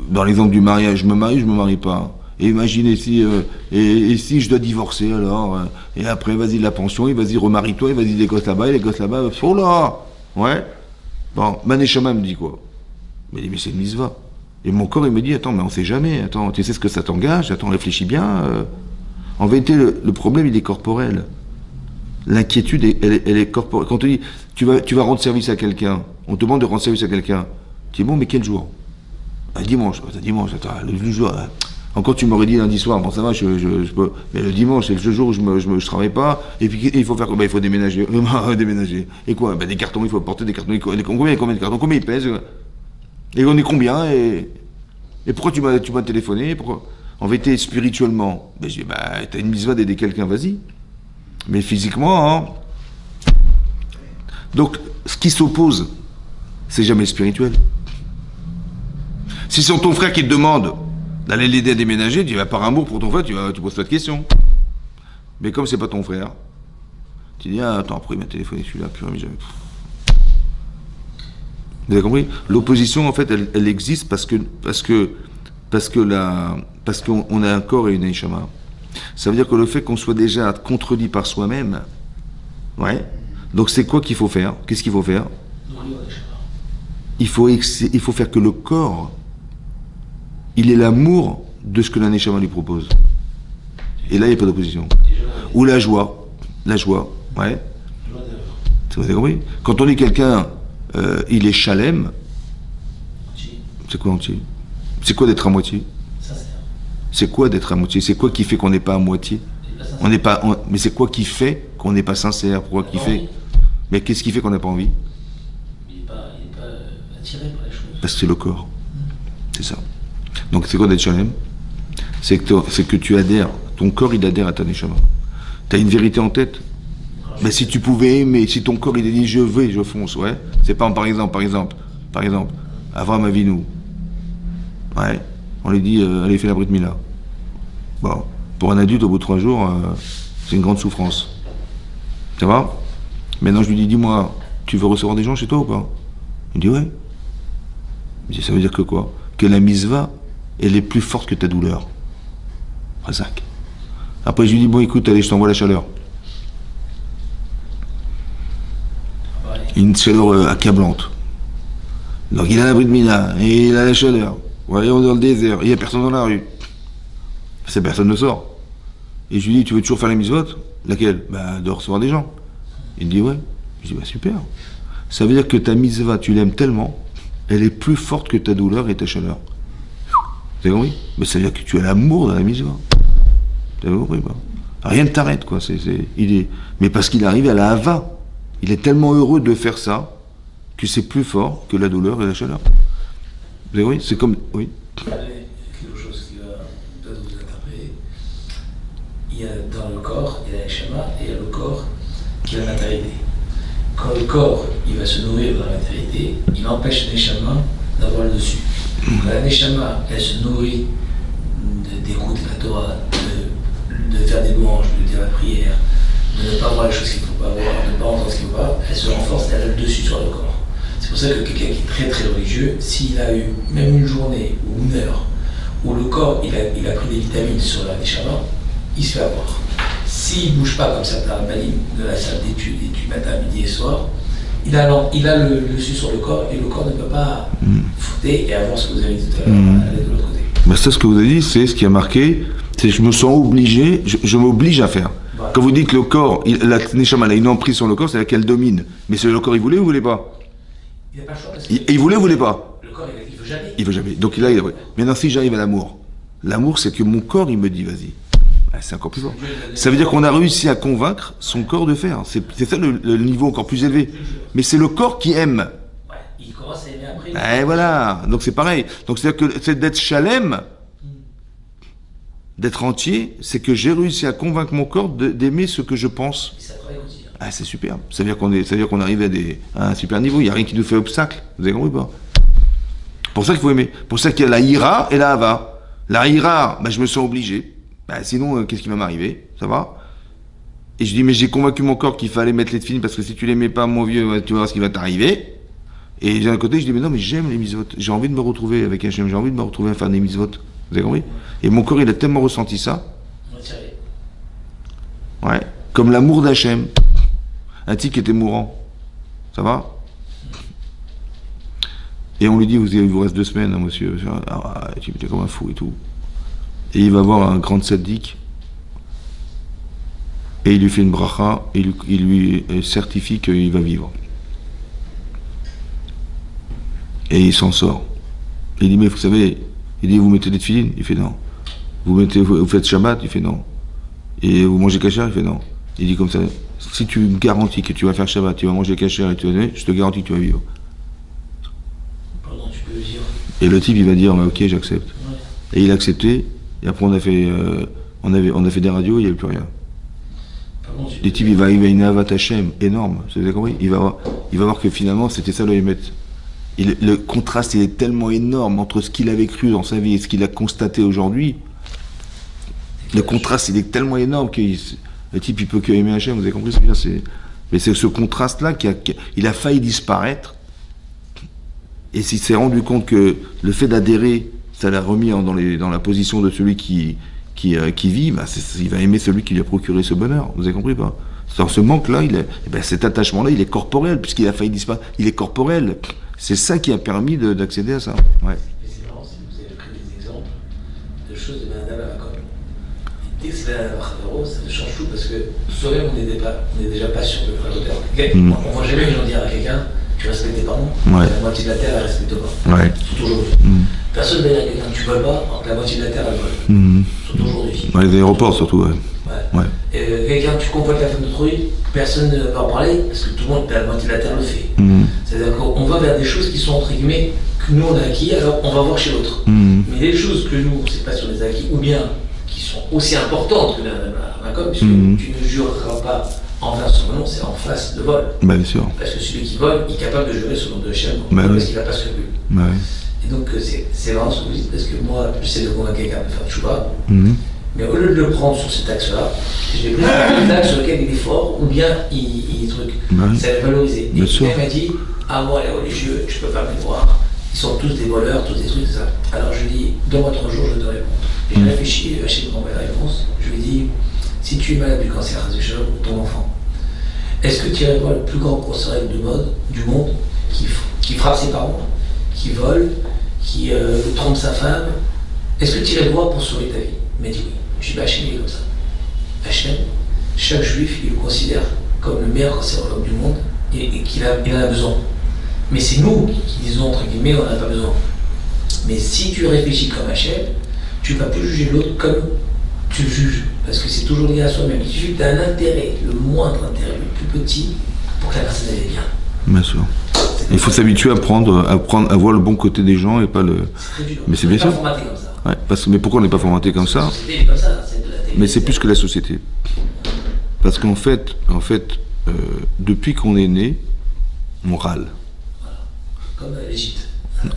dans l'exemple du mariage, je me marie pas. Et imaginez si, et si je dois divorcer alors, et après vas-y la pension, et vas-y remarie-toi, et vas-y les gosses là-bas, oh là, ouais. Bon, ma neshama me dit quoi? Mais c'est une mitzvah. Et mon corps, il me dit, attends, mais on sait jamais, attends, tu sais ce que ça t'engage, attends, réfléchis bien. En vérité, le problème, il est corporel. L'inquiétude, elle est corporelle. Quand on te dit, tu vas rendre service à quelqu'un, on te demande de rendre service à quelqu'un, tu dis, bon, mais quel jour? Dimanche, attends, le jour, encore tu m'aurais dit lundi soir, bon ça va, je peux, mais le dimanche, c'est le jour où je travaille pas, et puis il faut faire quoi? Il faut déménager. Déménager. Et quoi? Il faut porter des cartons, combien de cartons? Combien ils pèsent? Et on est combien? Et pourquoi tu m'as téléphoné? Pourquoi? En vérité, spirituellement, je dis, t'as une mitzvah d'aider quelqu'un, vas-y. Mais physiquement, hein. Donc, ce qui s'oppose, c'est jamais spirituel. Si c'est ton frère qui te demande d'aller l'aider à déménager, tu vas par amour pour ton frère, tu poses pas de questions. Mais comme c'est pas ton frère, tu dis, attends, après il m'a téléphoné celui-là, purée, mais jamais. Vous avez compris? L'opposition, en fait, elle existe parce qu'on a un corps et une neshama. Ça veut dire que le fait qu'on soit déjà contredit par soi-même, ouais. Donc c'est quoi qu'il faut faire? Qu'est-ce qu'il faut faire? Il faut faire que le corps, il ait l'amour de ce que la neshama lui propose. Et là, il n'y a pas d'opposition. Ou la joie, ouais. Vous avez compris? Quand on dit quelqu'un, il est chalem, c'est quoi entier? C'est quoi d'être à moitié? C'est quoi d'être à moitié? C'est quoi qui fait qu'on n'est pas à moitié? Mais c'est quoi qui fait qu'on n'est pas sincère? Pourquoi qui fait? Mais qu'est-ce qui fait qu'on n'a pas envie? Il n'est pas attiré par les choses. Parce que c'est le corps. C'est ça. Donc c'est quoi d'être chalem? C'est que tu adhères, ton corps il adhère à ta neshama. Tu as une vérité en tête. Mais si tu pouvais aimer, si ton corps il dit je vais, je fonce, ouais. C'est pas par exemple, Avraham Avinu. Ouais. On lui dit, allez, fais la Brit Mila. Bon, pour un adulte, au bout de 3 jours, c'est une grande souffrance. Ça va? Maintenant, je lui dis, dis-moi, tu veux recevoir des gens chez toi ou pas? Il dit, ouais. Il dit, ça veut dire que quoi? Que la mitzvah, elle est plus forte que ta douleur. Razak. Après, je lui dis, bon, écoute, allez, je t'envoie la chaleur. Une chaleur accablante. Donc, il a la Brit Mila, et il a la chaleur. Ouais, on est dans le désert, il n'y a personne dans la rue. Cette personne ne sort. Et je lui dis, tu veux toujours faire la mitzvot? Laquelle? De recevoir des gens. Il me dit, ouais. Je dis, super. Ça veut dire que ta mitzvah, tu l'aimes tellement, elle est plus forte que ta douleur et ta chaleur. T'as compris? Mais ça veut dire que tu as l'amour dans la mitzvah. T'as compris? Rien ne t'arrête, quoi. Mais parce qu'il arrive à la hava. Il est tellement heureux de faire ça que c'est plus fort que la douleur et la chaleur. Vous avez compris? C'est comme... Oui. Il y a quelque chose qui va peut-être vous interpeller. Il y a dans le corps, il y a la neshama, et il y a le corps qui est la matérialité. Quand le corps, il va se nourrir de la matérialité, il empêche la neshama d'avoir le dessus. La Neshama, elle se nourrit d'écouter la Torah, de faire des louanges, de dire la prière, de ne pas voir les choses qu'il ne faut pas voir, de ne pas entendre ce qu'il ne faut pas, elle se renforce, elle a le dessus sur le corps. C'est pour ça que quelqu'un qui est très très religieux, s'il a eu même une journée ou une heure où le corps il a pris des vitamines sur la Neshama, il se fait avoir. S'il ne bouge pas comme ça par la baline de la salle d'études du matin, midi et soir, il a le dessus sur le corps et le corps ne peut pas fouter et avoir ce que vous avez dit tout à l'heure, aller de l'autre côté. Ben ça, ce que vous avez dit, c'est ce qui a marqué, c'est je me sens obligé, je m'oblige à faire. Voilà. Quand vous dites que le corps, la Neshama a une emprise sur le corps, c'est-à-dire qu'elle domine. Mais c'est le corps, il voulait ou il voulait pas? Il n'a pas le choix parce Il voulait ou il voulait pas? le corps il veut jamais. Il veut jamais. Donc là, maintenant, si j'arrive à l'amour, l'amour, c'est que mon corps, il me dit, vas-y. Ah, c'est encore plus fort. Ça veut dire qu'on a réussi à convaincre son corps de faire. C'est ça le niveau encore plus élevé. Mais c'est le corps qui aime. Ouais, il commence à aimer après. Et voilà. Donc c'est pareil. Donc c'est-à-dire que c'est d'être chalem, d'être entier, c'est que j'ai réussi à convaincre mon corps d'aimer ce que je pense. Et ça travaille au quotidien. Ah, c'est super. Ça veut dire qu'on arrive à un super niveau. Il n'y a rien qui nous fait obstacle. Vous avez compris ou pas? Pour ça qu'il faut aimer. Pour ça qu'il y a la ira et la hava. La ira, je me sens obligé. Sinon, qu'est-ce qui va m'arriver? Ça va? Et je dis, mais j'ai convaincu mon corps qu'il fallait mettre les tefilines parce que si tu les mets pas, mon vieux, tu vas voir ce qui va t'arriver. Et d'un côté, je dis, mais non, mais j'aime les mitzvot. J'ai envie de me retrouver avec Hachem. J'ai envie de me retrouver à faire des mitzvot. Vous avez compris? Et mon corps, il a tellement ressenti ça. Ouais. Comme l'amour d'Hachem. Un type qui était mourant. Ça va? Et on lui dit, il vous reste 2 semaines, hein, monsieur. Tu es comme un fou et tout. Et il va voir un grand tzaddik, et il lui fait une bracha, et il lui certifie qu'il va vivre. Et il s'en sort. Il dit, mais vous savez, il dit, vous mettez des tefilines? Il fait non. Vous faites Shabbat? Il fait non. Et vous mangez kasher? Il fait non. Il dit comme ça, si tu me garantis que tu vas faire Shabbat, tu vas manger kasher, et je te garantis que tu vas vivre. Pardon, tu peux vivre. Et le type, il va dire, ok, j'accepte. Ouais. Et il a accepté. Et après, on a fait des radios, il n'y avait plus rien. Pardon, Les types, il va arriver à une avat Hashem énorme. Vous avez compris? Il va voir que finalement, c'était ça le Hémet. Le contraste, il est tellement énorme entre ce qu'il avait cru dans sa vie et ce qu'il a constaté aujourd'hui. Le contraste, il est tellement énorme que le type, il peut que aimer Hashem. Vous avez compris ce que je veux dire? Mais c'est ce contraste-là il a failli disparaître. Et s'il s'est rendu compte que le fait d'adhérer, ça l'a remis dans la position de celui qui vit, il va aimer celui qui lui a procuré ce bonheur. Vous avez compris pas? Dans ce manque-là, cet attachement-là, il est corporel, puisqu'il a failli disparaître. Il est corporel. C'est ça qui a permis d'accéder à ça. Ouais. Et c'est marrant, si vous avez pris des exemples de choses de Madame Avakol. Dès que c'est Madame Avakol, ça change tout parce que soi-même, on n'est déjà pas sûr de faire l'auteur. On ne voit jamais les gens dire à quelqu'un, tu respectes tes parents, Ouais. la moitié de la terre, elle ne respecte pas. Ouais. Surtout aujourd'hui. Personne ne va dire à quelqu'un, tu voles pas, alors que la moitié de la terre, elle vole. Surtout aujourd'hui. Ouais, les aéroports surtout, ouais. Ouais. Et quelqu'un, tu convoites la femme d'autrui, personne ne va en parler parce que tout le monde, la moitié de la terre le fait. C'est-à-dire qu'on va vers des choses qui sont entre guillemets que nous on a acquis, alors on va voir chez l'autre. Mais les choses que nous on ne sait pas sur les acquis, ou bien qui sont aussi importantes que la com, puisque tu ne jureras pas envers son nom, c'est en face de vol. Bien sûr. Parce que celui qui vole, il est capable de jurer sur le nom de Hachem, parce qu'il n'a pas scrupule. Et donc c'est vraiment ce que vous dites, parce que moi j'essaie de convaincre quelqu'un de faire tchouba. Mais au lieu de le prendre sur cet axe-là, je vais plus prendre l'axe sur lequel il est fort, ou bien il truc. Ça va valoriser. Et il m'a dit, moi les religieux, je peux pas me voir, ils sont tous des voleurs, tous des trucs, ça. Alors je lui dis, donne-moi 3 jours, je te réponds. Et j'ai réfléchi, j'ai demandé la réponse. Je lui ai dit, si tu es malade du cancer de ton enfant, est-ce que tu irais voir le plus grand procès du monde qui frappe ses parents, qui vole, qui trompe sa femme? Est-ce que tu irais le voir pour sauver ta vie? Il m'a dit oui. Je lui ai dit, Hachem, il est comme ça. Hachem, chaque juif, il le considère comme le meilleur cancérologue du monde et qu'il en a besoin. Mais c'est nous qui disons, entre guillemets, on n'en a pas besoin. Mais si tu réfléchis comme Hachem, tu ne vas plus juger l'autre comme tu le juges. Parce que c'est toujours lié à soi-même. Il suffit que tu as un intérêt, le moindre intérêt, le plus petit, pour que la personne aille bien. Bien sûr. Il faut s'habituer à voir le bon côté des gens et pas le. C'est très dur. Mais c'est bien sûr. Formaté comme ça. Ouais, mais pourquoi on n'est pas formaté comme ça? Mais c'est plus que la société. Parce qu'en fait, depuis qu'on est né, on râle. Voilà. Comme l'Égypte.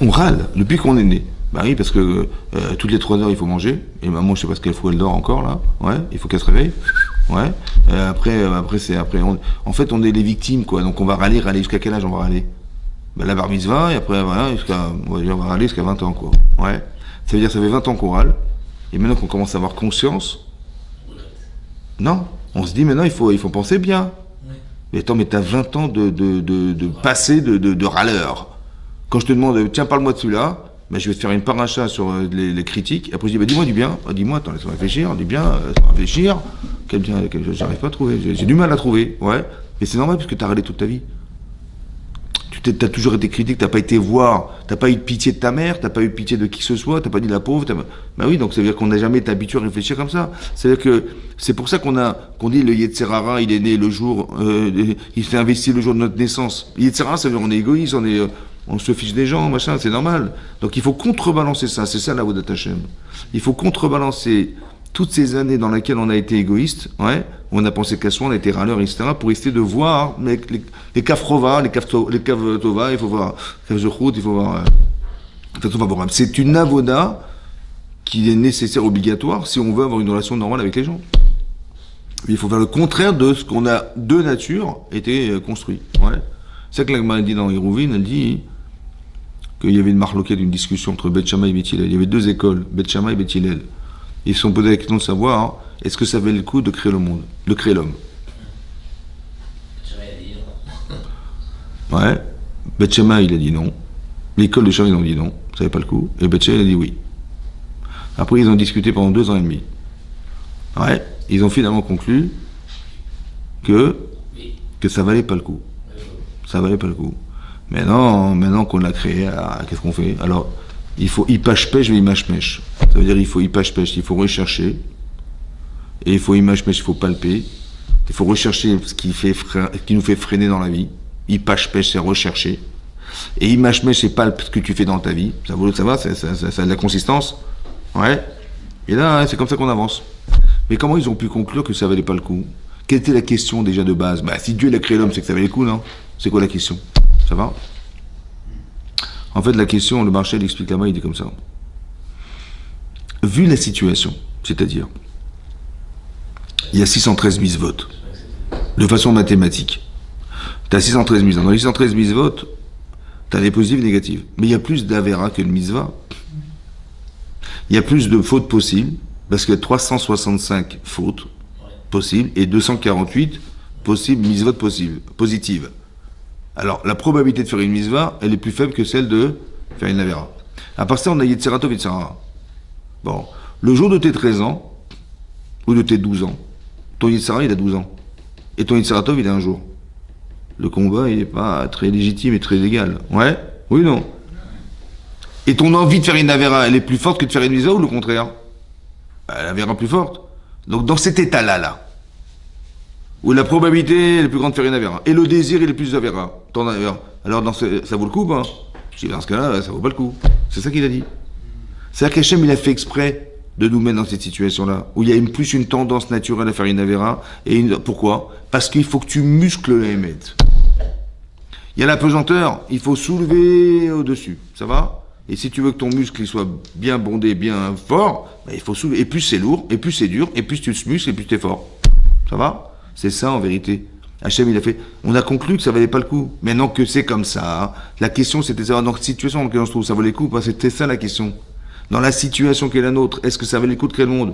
On râle depuis qu'on est né. Bah oui, parce que toutes les 3 heures, il faut manger. Et maman, je sais pas ce qu'elle fout, elle dort encore, là. Ouais, il faut qu'elle se réveille. Ouais. En fait, on est les victimes, quoi. Donc on va râler jusqu'à quel âge on va râler? Bah, la bar mitzvah, et après, voilà, on va râler jusqu'à 20 ans, quoi. Ouais. Ça veut dire que ça fait 20 ans qu'on râle. Et maintenant qu'on commence à avoir conscience, non, on se dit maintenant il faut penser bien. Mais attends, mais t'as 20 ans de passé de râleur. Quand je te demande, tiens, parle-moi de celui-là, ben, je vais te faire une paracha sur les critiques. Après, je dis, dis-moi du bien. Dis-moi, attends, laisse-moi réfléchir. Du bien, laisse-moi réfléchir. Quel bien, j'arrive pas à trouver. J'ai du mal à trouver. Ouais. Mais c'est normal, parce que t'as râlé toute ta vie. T'as toujours été critique, t'as pas été voir, t'as pas eu de pitié de ta mère, t'as pas eu de pitié de qui que ce soit, t'as pas dit la pauvre. Bah oui, donc ça veut dire qu'on n'a jamais été habitué à réfléchir comme ça. C'est-à-dire que c'est pour ça qu'on dit le Yetzer Hara, il est né le jour, il s'est investi le jour de notre naissance. Yetzer Hara, ça veut dire on est égoïste, on se fiche des gens, machin, c'est normal. Donc il faut contrebalancer ça, c'est ça la Avodat Hashem. Il faut contrebalancer toutes ces années dans lesquelles on a été égoïste, ouais, on a pensé qu'à soi, on a été râleur, etc., pour essayer de voir les kafrova, les kav tova, il faut voir kav zechut, il faut voir favorable. C'est une avoda qui est nécessaire, obligatoire, si on veut avoir une relation normale avec les gens. Il faut faire le contraire de ce qu'on a de nature été construit. Ouais. C'est ça que l'Agma dit dans Hérouvine, elle dit qu'il y avait une marloquette, une discussion entre Beth Shammai et Beth Hillel. Il y avait 2 écoles, Beth Shammai et Beth Hillel. Ils se sont posés la question de savoir, est-ce que ça valait le coup de créer le monde, de créer l'homme? Ouais. Beth Shammai, il a dit non. L'école de Shammai, ils ont dit non, ça valait pas le coup. Et Beth Shammai, il a dit oui. Après, ils ont discuté pendant 2 ans et demi. Ouais. Ils ont finalement conclu que ça valait pas le coup. Ça valait pas le coup. Maintenant qu'on l'a créé, qu'est-ce qu'on fait? Alors, il faut pêche, mais mèche. Ça veut dire il faut pêche, il faut rechercher. Et il faut pêche, il faut palper. Il faut rechercher ce qui nous fait freiner dans la vie. Pêche, c'est rechercher. Et mèche, c'est palpe ce que tu fais dans ta vie. Ça va, ça a de la consistance. Ouais. Et là, c'est comme ça qu'on avance. Mais comment ils ont pu conclure que ça valait pas le coup? Quelle était la question déjà de base? Bah, si Dieu l'a créé l'homme, c'est que ça valait le coup, non? C'est quoi la question? Ça va? En fait, la question, le Marshall explique là-bas, il dit comme ça. Vu la situation, c'est-à-dire, il y a 613 mitzvot, de façon mathématique. Tu as 613 mitzvot. Dans les 613 mitzvot, tu as les positives et les négatives. Mais il y a plus d'avera que de mitzvah. Il y a plus de fautes possibles, parce qu'il y a 365 fautes possibles et 248 possibles mitzvot positives. Alors, la probabilité de faire une mitzvah, elle est plus faible que celle de faire une avera. À part ça, on a Yetzera Tov et Yetzera Hara. Bon, le jour de tes 13 ans, ou de tes 12 ans, ton Yetzera, il a 12 ans. Et ton Yetzera Tov, il a un jour. Le combat, il n'est pas très légitime et très légal. Ouais? Oui, non? Et ton envie de faire une avera, elle est plus forte que de faire une mitzvah ou le contraire? La avera plus forte. Donc, dans cet état-là, où la probabilité est la plus grande de faire une avera, et le désir il est plus avera, alors ça vaut le coup, pas? Je dis, dans ce cas-là, ça vaut pas le coup. C'est ça qu'il a dit. C'est-à-dire qu'Hachem, il a fait exprès de nous mettre dans cette situation-là, où il y a plus une tendance naturelle à faire une avera, pourquoi? Parce qu'il faut que tu muscles le Hémet. Il y a la pesanteur, il faut soulever au-dessus, ça va? Et si tu veux que ton muscle il soit bien bondé, bien fort, ben, il faut soulever. Et plus c'est lourd, et plus c'est dur, et plus tu te muscles, et plus tu es fort. Ça va? C'est ça en vérité. Hachem, il a fait. On a conclu que ça valait pas le coup. Maintenant que c'est comme ça, la question c'était savoir dans quelle situation dans laquelle on se trouve, ça valait le coup ou pas? C'était ça la question. Dans la situation qui est la nôtre, est-ce que ça valait le coup de créer le monde?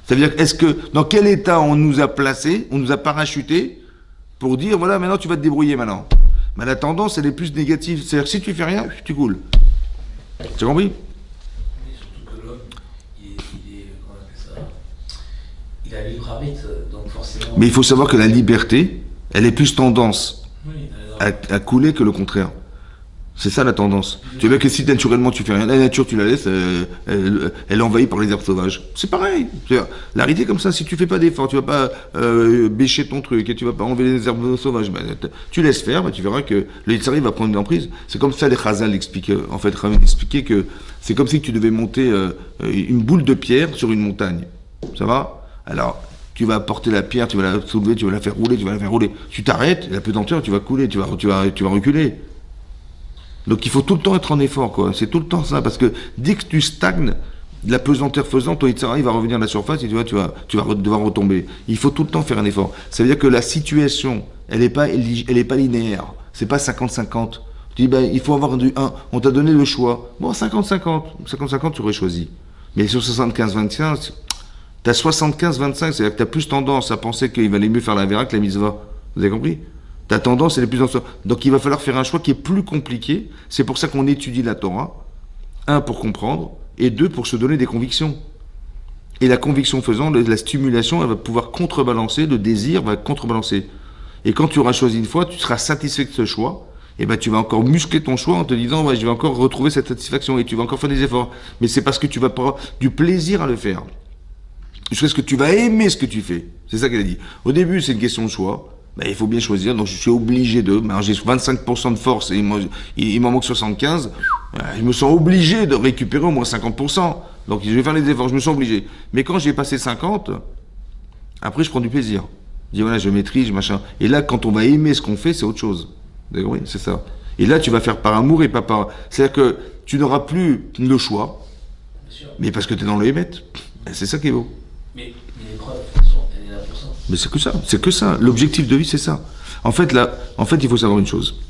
Ça veut dire, est-ce que, dans quel état on nous a placés, on nous a parachutés pour dire, voilà, maintenant tu vas te débrouiller maintenant. Mais la tendance, elle est plus négative. C'est-à-dire que si tu fais rien, tu coules. Tu as compris? Oui, surtout que l'homme, comment on appelle ça? Il a libre arbitre, donc forcément. Mais il faut savoir que la liberté, elle est plus tendance à couler que le contraire. C'est ça la tendance. Tu vois que si naturellement tu fais rien, la nature tu la laisses, elle est envahie par les herbes sauvages. C'est pareil. La réalité est comme ça, si tu fais pas d'effort, tu vas pas bêcher ton truc et tu vas pas enlever les herbes sauvages, ben, tu laisses faire, ben, tu verras que le Yitzhari va prendre une emprise. C'est comme ça les Chazal expliquaient. En fait, Raven expliquait que c'est comme si tu devais monter une boule de pierre sur une montagne. Ça va? Alors, tu vas porter la pierre, tu vas la soulever, tu vas la faire rouler, tu vas la faire rouler. Tu t'arrêtes, la pesanteur, tu vas couler, tu vas reculer. Donc il faut tout le temps être en effort, quoi. C'est tout le temps ça, parce que dès que tu stagnes, la pesanteur faisant, ton Yitzhara, il va revenir à la surface et tu vas devoir retomber. Il faut tout le temps faire un effort. Ça veut dire que la situation, elle est pas linéaire. C'est pas 50-50. Tu dis, ben, il faut avoir du 1. On t'a donné le choix. Bon, 50-50. 50-50, tu aurais choisi. Mais sur 75-25, t'as 75-25, c'est-à-dire que t'as plus tendance à penser qu'il valait mieux faire la Vera que la mitzvah. Vous avez compris? Ta tendance, elle est plus dans ça. Donc il va falloir faire un choix qui est plus compliqué. C'est pour ça qu'on étudie la Torah. 1, pour comprendre. Et 2, pour se donner des convictions. Et la conviction faisant, la stimulation, elle va pouvoir contrebalancer, le désir va contrebalancer. Et quand tu auras choisi une fois, tu seras satisfait de ce choix. Et ben tu vas encore muscler ton choix en te disant, ouais, je vais encore retrouver cette satisfaction et tu vas encore faire des efforts. Mais c'est parce que tu vas prendre du plaisir à le faire. Jusqu'à ce que tu vas aimer ce que tu fais. C'est ça qu'elle a dit. Au début, c'est une question de choix. Ben, il faut bien choisir, donc je suis obligé de. Ben, j'ai 25% de force et il m'en manque 75. Je me sens obligé de récupérer au moins 50%. Donc je vais faire les efforts, je me sens obligé. Mais quand j'ai passé 50, après je prends du plaisir. Je dis voilà, je maîtrise, machin. Et là, quand on va aimer ce qu'on fait, c'est autre chose. D'accord, oui, c'est ça. Et là, tu vas faire par amour et pas par. C'est-à-dire que tu n'auras plus le choix, mais parce que tu es dans le émet. Ben, c'est ça qui est beau. Mais l'épreuve, de toute façon, elle est là pour ça. Mais c'est que ça. L'objectif de vie, c'est ça. En fait, il faut savoir une chose.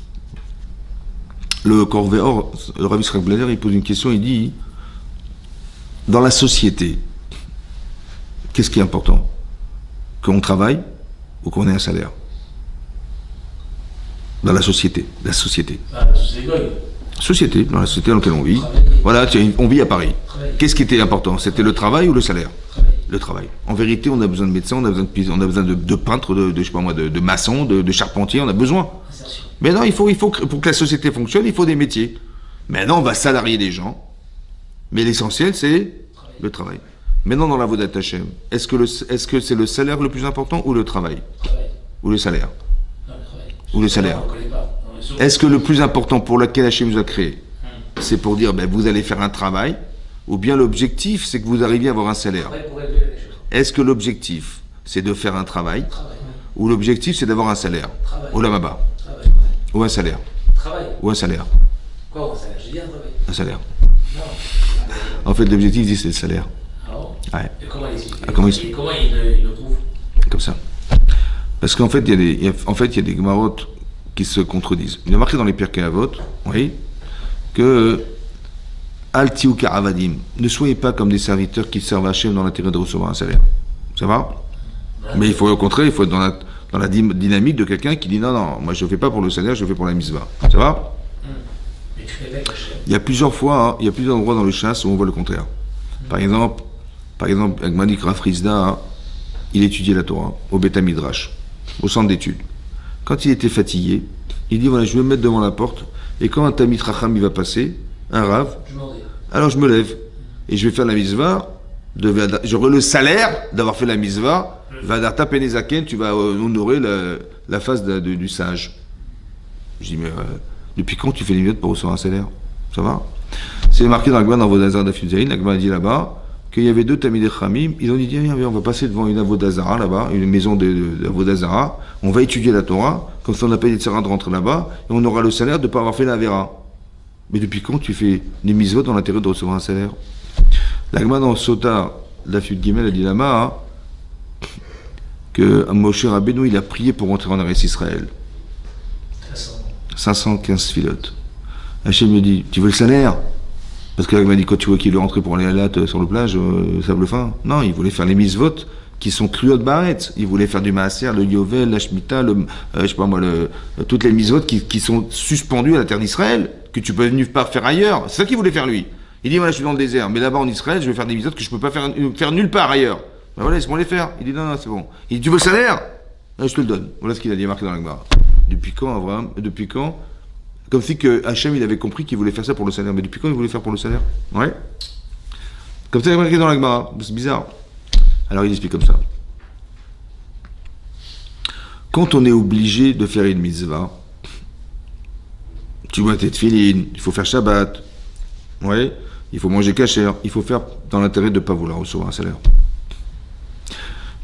Le Corvéor, le Rav Yisrael Blazer, il pose une question, il dit, dans la société, qu'est-ce qui est important? Qu'on travaille ou qu'on ait un salaire? Dans la société. La société. Ah, la société, société, dans la société dans laquelle on vit. Voilà, on vit à Paris. Qu'est-ce qui était important? C'était le travail ou le salaire? Le travail. En vérité, on a besoin de médecins, on a besoin de peintres, je sais pas moi, de maçons, de charpentiers, on a besoin. Mais non, il faut pour que la société fonctionne, il faut des métiers. Maintenant, on va salarier des gens, mais l'essentiel, c'est le travail. Maintenant, dans la Vodat Hashem, est-ce que c'est le salaire le plus important ou le travail? Ou le salaire? Non, le travail. Ou le salaire? Est-ce que le plus important pour lequel Hashem nous a créé, c'est pour dire, ben, vous allez faire un travail, ou bien l'objectif, c'est que vous arriviez à avoir un salaire? Est-ce que l'objectif, c'est de faire un travail, ou l'objectif, c'est d'avoir un salaire? Ou la maba? Ou un salaire? Ou un salaire? Quoi, un salaire? J'ai dit un travail. Un salaire. Non. En fait, l'objectif, c'est le salaire. Ah bon? Ouais. Et comment il explique? Comment il le prouve? Comme ça. Parce qu'en fait, il y a des gemarotes qui se contredisent. Il y a marqué dans les Pirkei Avot, oui, que Altiu Karavadim, ne soyez pas comme des serviteurs qui servent Hachem dans l'intérêt de recevoir un salaire. Ça va? Mais il faut au contraire, il faut être dans la dynamique de quelqu'un qui dit non, moi je ne fais pas pour le salaire, je fais pour la mitzvah. Ça va? Mais tu fais avec Hachem. Il y a plusieurs fois, il y a plusieurs endroits dans le chasse où on voit le contraire. Par exemple, Agmanik Rafrizda, il étudiait la Torah au Beth Midrash, au centre d'études. Quand il était fatigué, il dit voilà, je vais me mettre devant la porte, et quand un Tamid Racham il va passer, un Rav, alors je me lève, et je vais faire la mitzvah, j'aurai le salaire d'avoir fait la mitzvah, Vadarta Penezaken, tu vas honorer la face du sage. Je dis, mais depuis quand tu fais les mitzvot pour recevoir un salaire? Ça va? C'est marqué dans la Gemara dans Vodazar d'Afudzaïn, la Gemara dit là-bas, qu'il y avait deux Tamid Chamim, ils ont dit, viens, on va passer devant une Avodazara là-bas, une maison d'Avodazara, on va étudier la Torah, comme ça on n'a pas été de rentrer là-bas, et on aura le salaire de ne pas avoir fait la Vera. Mais depuis quand tu fais des mitzvot dans l'intérêt de recevoir un salaire? La Gemara dans Sota, d'Afud Gimel, a dit là-bas, que Moshe Rabbeinu, il a prié pour rentrer en Eretz Israël. 515 filotes. Hachem lui dit, tu veux le salaire? Parce que là, il m'a dit, quand tu vois qu'il est rentré pour aller à la sur le plage, sable fin. Non, il voulait faire les mitzvot qui sont cruot baretz. Il voulait faire du maaser, le yovel, la shmita, je sais pas moi, toutes les mitzvot qui sont suspendues à la terre d'Israël, que tu peux venir pas faire ailleurs. C'est ça qu'il voulait faire lui. Il dit, voilà, je suis dans le désert, mais là-bas en Israël, je vais faire des mitzvot que je peux pas faire nulle part ailleurs. Ben voilà, laisse-moi les faire. Il dit, non, c'est bon. Il dit, tu veux le salaire? Je te le donne. Voilà ce qu'il a dit, marqué dans la Gemara. Depuis quand, Abraham? Depuis quand? Comme si que Hachem, il avait compris qu'il voulait faire ça pour le salaire. Mais depuis quand il voulait faire pour le salaire? Ouais. Comme ça, il est marqué dans la Gemara. C'est bizarre. Alors, il explique comme ça. Quand on est obligé de faire une mitzvah, tu vois tes tefilin, il faut faire Shabbat, ouais, il faut manger kasher, il faut faire dans l'intérêt de ne pas vouloir recevoir un salaire.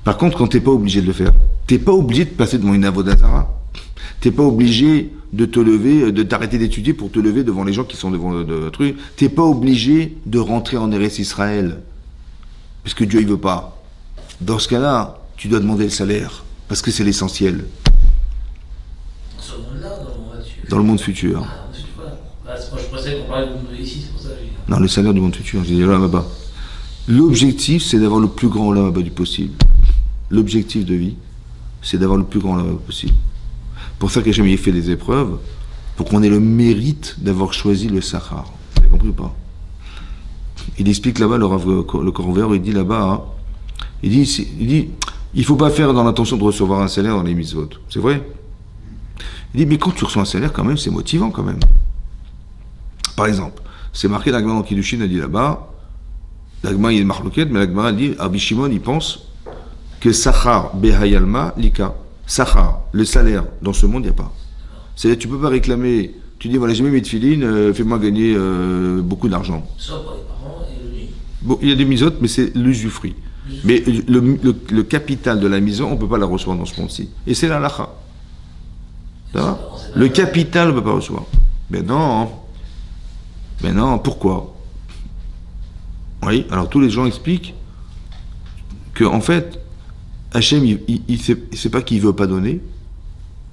Par contre, quand tu n'es pas obligé de le faire, tu n'es pas obligé de passer devant une avodazara. T'es pas obligé de te lever, de t'arrêter d'étudier pour te lever devant les gens qui sont devant le truc. T'es pas obligé de rentrer en Eretz Israël. Parce que Dieu, il veut pas. Dans ce cas-là, tu dois demander le salaire. Parce que c'est l'essentiel. Dans ce monde-là, dans le monde futur. Ah, moi, je pensais qu'on parlait du monde ici, c'est pour ça que j'ai dit. Non, le salaire du monde futur. J'ai dit là-bas. L'objectif, c'est d'avoir le plus grand là-bas du possible. L'objectif de vie, c'est d'avoir le plus grand là-bas possible. Pour ça qu'Hachem y fait des épreuves, pour qu'on ait le mérite d'avoir choisi le Sahara. Vous avez compris ou pas? Il explique là-bas, le Coran vert, il dit là-bas, hein, il dit, il faut pas faire dans l'intention de recevoir un salaire dans les mitzvot. C'est vrai? Il dit, mais quand tu reçois un salaire, quand même, c'est motivant, quand même. Par exemple, c'est marqué, l'Agma dans Kiddushin a dit là-bas, l'Agma, il est marloquette, mais l'Agma a dit, Rabbi Shimon, il pense que Sachar Behayalma Lika, Sachar, le salaire, dans ce monde, il n'y a pas. C'est-à-dire, tu peux pas réclamer, tu dis, voilà, j'ai mis mes tefilines, fais-moi gagner beaucoup d'argent. Ça, pour les parents et le lit. Bon, il y a des misotes, mais c'est l'usufruit. Mais le capital de la mise, on ne peut pas la recevoir dans ce monde-ci. Et c'est la lacha. Ça va? Le capital, on ne peut pas recevoir. Mais non. Mais non, pourquoi? Oui, alors tous les gens expliquent que, en fait, Hachem, il sait pas qu'il veut pas donner,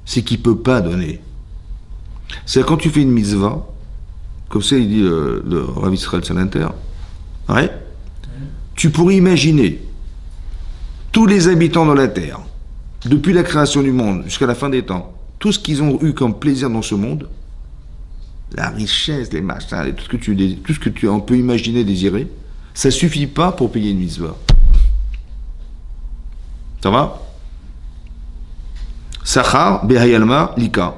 c'est qu'il peut pas donner. C'est quand tu fais une mitzvah, comme ça il dit le Rav Israël Salanter, ouais, tu pourrais imaginer tous les habitants de la terre, depuis la création du monde jusqu'à la fin des temps, tout ce qu'ils ont eu comme plaisir dans ce monde, la richesse, les machins, tout ce que tu peux imaginer, désirer, ça suffit pas pour payer une mitzvah. Ça va? Sachar, Behayalma, Lika.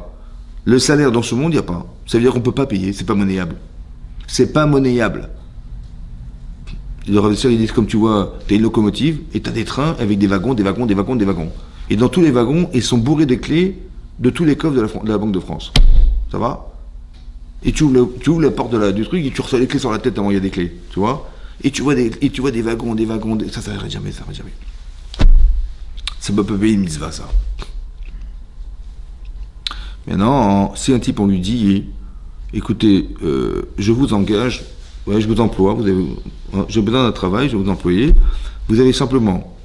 Le salaire dans ce monde, il n'y a pas. Ça veut dire qu'on ne peut pas payer, c'est pas monnayable. C'est pas monnayable. Le ravisseur, il dit, comme tu vois, tu as une locomotive et tu as des trains avec des wagons, des wagons, des wagons, des wagons. Et dans tous les wagons, ils sont bourrés des clés de tous les coffres de la Banque de France. Ça va? Et tu ouvres la porte du truc et tu reçois les clés sur la tête avant il y a des clés. Tu vois? Et tu vois des wagons, ça s'arrête jamais, ça s'arrête jamais. Ça ne peut pas payer une mitzvah, ça. Maintenant, si un type, on lui dit, écoutez, je vous engage, ouais, je vous emploie, j'ai besoin d'un travail, je vais vous employer, vous allez simplement,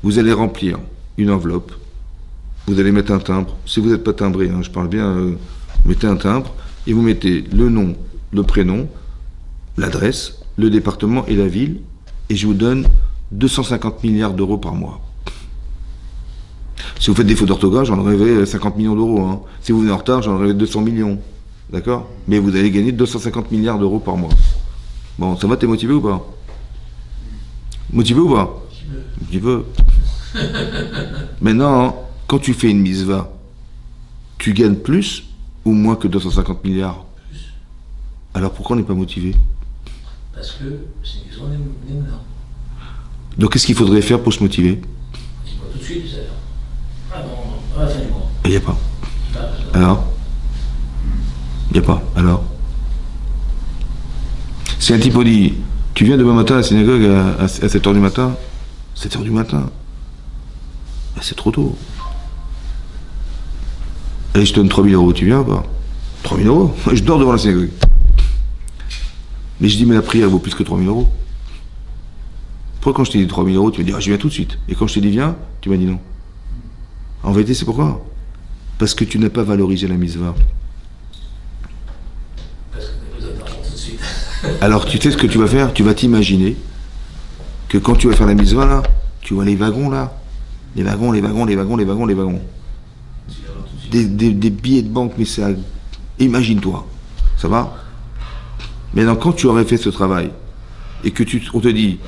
vous allez remplir une enveloppe, vous allez mettre un timbre, si vous n'êtes pas timbré, hein, je parle bien, mettez un timbre, et vous mettez le nom, le prénom, l'adresse, le département et la ville, et je vous donne 250 milliards d'euros par mois. Si vous faites des fautes d'orthographe, j'en aurai 50 millions d'euros. Hein. Si vous venez en retard, j'en aurai 200 millions. D'accord? Mais vous allez gagner 250 milliards d'euros par mois. Bon, ça va, t'es motivé ou pas? Motivé ou pas? Tu veux. Maintenant, quand tu fais une mitzvah, tu gagnes plus ou moins que 250 milliards? Plus. Alors pourquoi on n'est pas motivé? Parce que c'est une question d'émouna. Donc qu'est-ce qu'il faudrait faire pour se motiver? Dis-moi tout de suite, ça. Ah non, à la fin du mois. Il n'y a pas. Alors? Il n'y a pas. Alors? Si un type dit, tu viens demain matin à la synagogue à 7h du matin, 7h du matin, ben c'est trop tôt. Allez, je te donne 3000 euros, tu viens ou pas? 3000 euros? Je dors devant la synagogue. Mais je dis, mais la prière vaut plus que 3000 euros. Pourquoi quand je t'ai dit 3000 euros, tu me dis, ah, je viens tout de suite. Et quand je t'ai dit, viens, tu m'as dit non. En vérité, c'est pourquoi? Parce que tu n'as pas valorisé la mitzvah. Parce que tu as besoin d'argent tout de suite. Alors, tu sais ce que tu vas faire? Tu vas t'imaginer que quand tu vas faire la mitzvah, là, tu vois les wagons, là. Les wagons. Des billets de banque, mais c'est... Imagine-toi. Ça va? Maintenant, quand tu aurais fait ce travail, et que on te dit,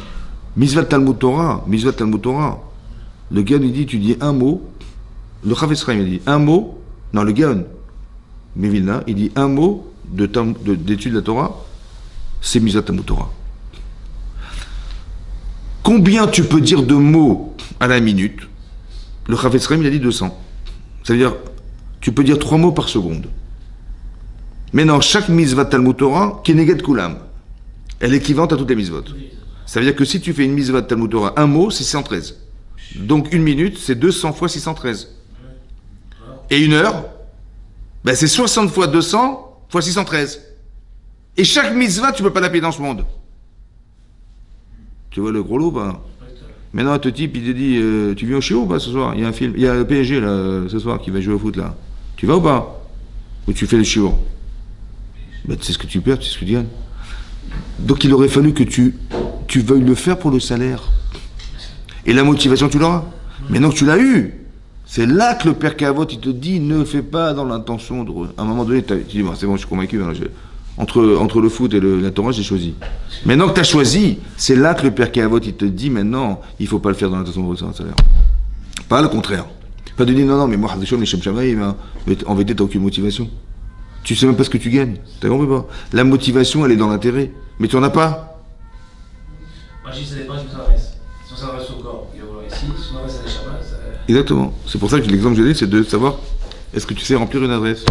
mitzvah Talmud Torah, le gars lui dit, tu dis un mot, le Chafetz Chaim il dit un mot, non le gars, Mevilna, il dit un mot d'étude de la Torah, c'est mitzvah Talmud Torah. Combien tu peux dire de mots à la minute? Le Chafetz Chaim il a dit 200. Ça veut dire, tu peux dire 3 mots par seconde. Maintenant, chaque mitzvah Talmud Torah, Keneged Kulam, elle est équivalente à toutes les mitzvot. Ça veut dire que si tu fais une mitzvah Talmud Torah, un mot, c'est 613. Donc une minute, c'est 200 fois 613. Et 1 heure, ben c'est 60 fois 200 fois 613. Et chaque mitzvah, tu peux pas la payer dans ce monde. Tu vois le gros lot, bah. Maintenant, ce type, il te dit, tu viens au chiot ou pas ce soir? Il y a un film, il y a le PSG là, ce soir, qui va jouer au foot là. Tu vas ou pas? Ou tu fais le chiot? Ben, tu sais ce que tu perds, tu sais ce que tu gagnes. Donc il aurait fallu que tu veuilles le faire pour le salaire. Et la motivation, tu l'auras. Maintenant que tu l'as eu, c'est là que le père Kavot, il te dit, ne fais pas dans l'intention de... À un moment donné, tu dis, bon, c'est bon, je suis convaincu, entre le foot et la Torah, j'ai choisi. Maintenant que tu as choisi, c'est là que le père Kavot, il te dit, maintenant, il ne faut pas le faire dans l'intention de recevoir un salaire. Pas le contraire. Pas de dire, non, mais moi, les Shem Shamaï, mais en vérité, tu n'as aucune motivation. Tu sais même pas ce que tu gagnes. T'as compris pas? La motivation, elle est dans l'intérêt. Mais tu en as pas. Moi, je dis, ça dépend qui s'adresse. Si on s'adresse au corps, il va vouloir ici. Si on s'adresse à l'échappa, ça... Exactement. C'est pour ça que l'exemple que j'ai donné, c'est de savoir est-ce que tu sais remplir une adresse.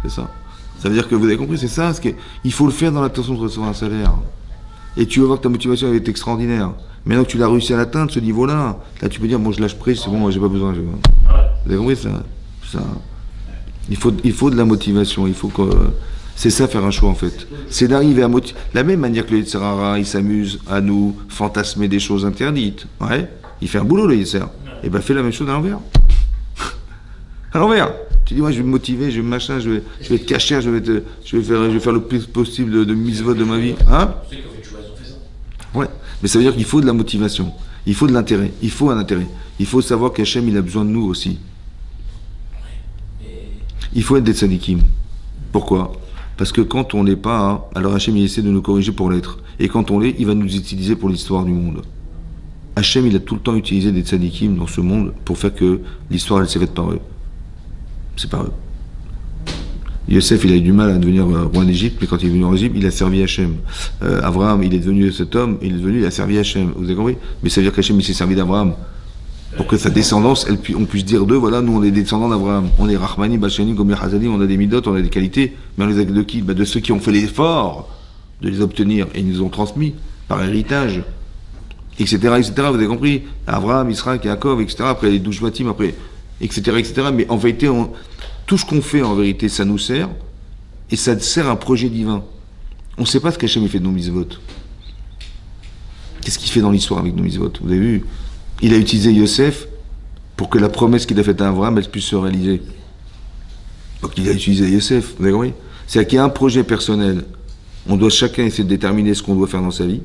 C'est ça. Ça veut dire que vous avez compris, c'est ça. Il faut le faire dans l'intention de recevoir un salaire. Et tu vas voir que ta motivation elle est extraordinaire. Maintenant que tu l'as réussi à l'atteindre, ce niveau-là, là tu peux dire, bon, je lâche prise, c'est bon, moi j'ai pas besoin. Vous avez compris ça. Il faut de la motivation, il faut que... C'est ça faire un choix en fait. C'est d'arriver à motiver. La même manière que le Yetzer Hara, il s'amuse à nous fantasmer des choses interdites. Ouais. Il fait un boulot le Yetzer. Et ben fais la même chose à l'envers. À l'envers. Tu dis, moi je vais me motiver, je vais machin, je vais te cacher, je vais faire le plus possible de mitzvot de ma vie. Hein? Tu sais qu'en fait, ils ont fait ça. Ouais. Mais ça veut dire qu'il faut de la motivation. Il faut de l'intérêt. Il faut un intérêt. Il faut savoir qu'Hachem, il a besoin de nous aussi. Il faut être des tzadikim. Pourquoi? Parce que quand on n'est pas, hein, alors Hachem il essaie de nous corriger pour l'être. Et quand on l'est, il va nous utiliser pour l'histoire du monde. Hachem il a tout le temps utilisé des tzadikim dans ce monde pour faire que l'histoire elle s'est faite par eux. C'est par eux. Yosef il a eu du mal à devenir roi d'Égypte, mais quand il est venu en Égypte, il a servi Hachem. Abraham il est devenu cet homme, il a servi Hachem. Vous avez compris? Mais ça veut dire qu'Hachem il s'est servi d'Abraham. Pour que sa descendance, on puisse dire d'eux, voilà, nous on est des descendants d'Abraham. On est Rahmani, Bachani, Gomer Hazani, on a des midot, on a des qualités, mais on les a de qui? De ceux qui ont fait l'effort de les obtenir et ils nous ont transmis par héritage, etc., etc. Vous avez compris? Abraham, Israël, Yaakov, etc. Après les 12 Shvatim, après, etc., etc. Mais en vérité, tout ce qu'on fait, en vérité, ça nous sert et ça sert un projet divin. On ne sait pas ce qu'Hachem fait de nos mitzvot. Qu'est-ce qu'il fait dans l'histoire avec nos mitzvot? Vous avez vu? Il a utilisé Yosef pour que la promesse qu'il a faite à Abraham, elle puisse se réaliser. Donc il a utilisé Yosef, vous avez compris? C'est-à-dire qu'il y a un projet personnel. On doit chacun essayer de déterminer ce qu'on doit faire dans sa vie.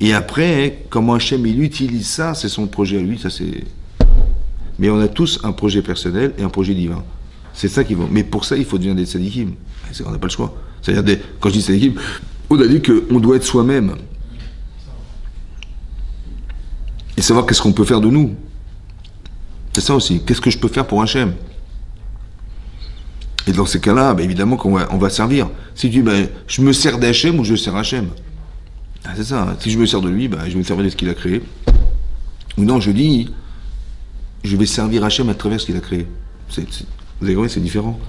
Et après, comment Hachem il utilise ça, c'est son projet à lui, ça c'est... Mais on a tous un projet personnel et un projet divin. C'est ça qui va. Mais pour ça, il faut devenir des tzadikim. On n'a pas le choix. C'est-à-dire, quand je dis tzadikim, on a dit qu'on doit être soi-même. Et savoir qu'est-ce qu'on peut faire de nous. C'est ça aussi. Qu'est-ce que je peux faire pour Hachem? Et dans ces cas-là, ben évidemment qu'on va servir. Si tu dis, ben, je me sers d'Hachem ou je sers Hachem. Ah, c'est ça. Hein. Si je me sers de lui, ben, je vais me servir de ce qu'il a créé. Ou non, je dis, je vais servir Hachem à travers ce qu'il a créé. Vous avez compris, c'est différent.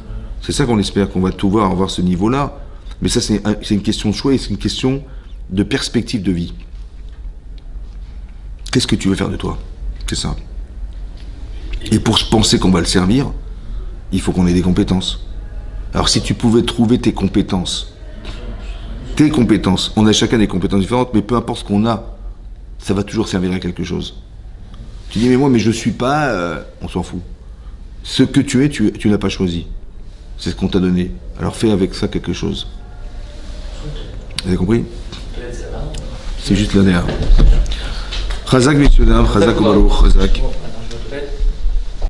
C'est ça qu'on espère, qu'on va tout avoir ce niveau-là. Mais ça, c'est une question de choix et c'est une question de perspective de vie. Qu'est-ce que tu veux faire de toi? C'est ça. Et pour penser qu'on va le servir, il faut qu'on ait des compétences. Alors si tu pouvais trouver tes compétences, on a chacun des compétences différentes, mais peu importe ce qu'on a, ça va toujours servir à quelque chose. Tu dis, mais moi, je suis pas... on s'en fout. Ce que tu es, tu l'as pas choisi. C'est ce qu'on t'a donné. Alors fais avec ça quelque chose. Vous avez compris? C'est juste la nerf. Chazak, messieurs, dames, Chazak, Obarouch, Chazak.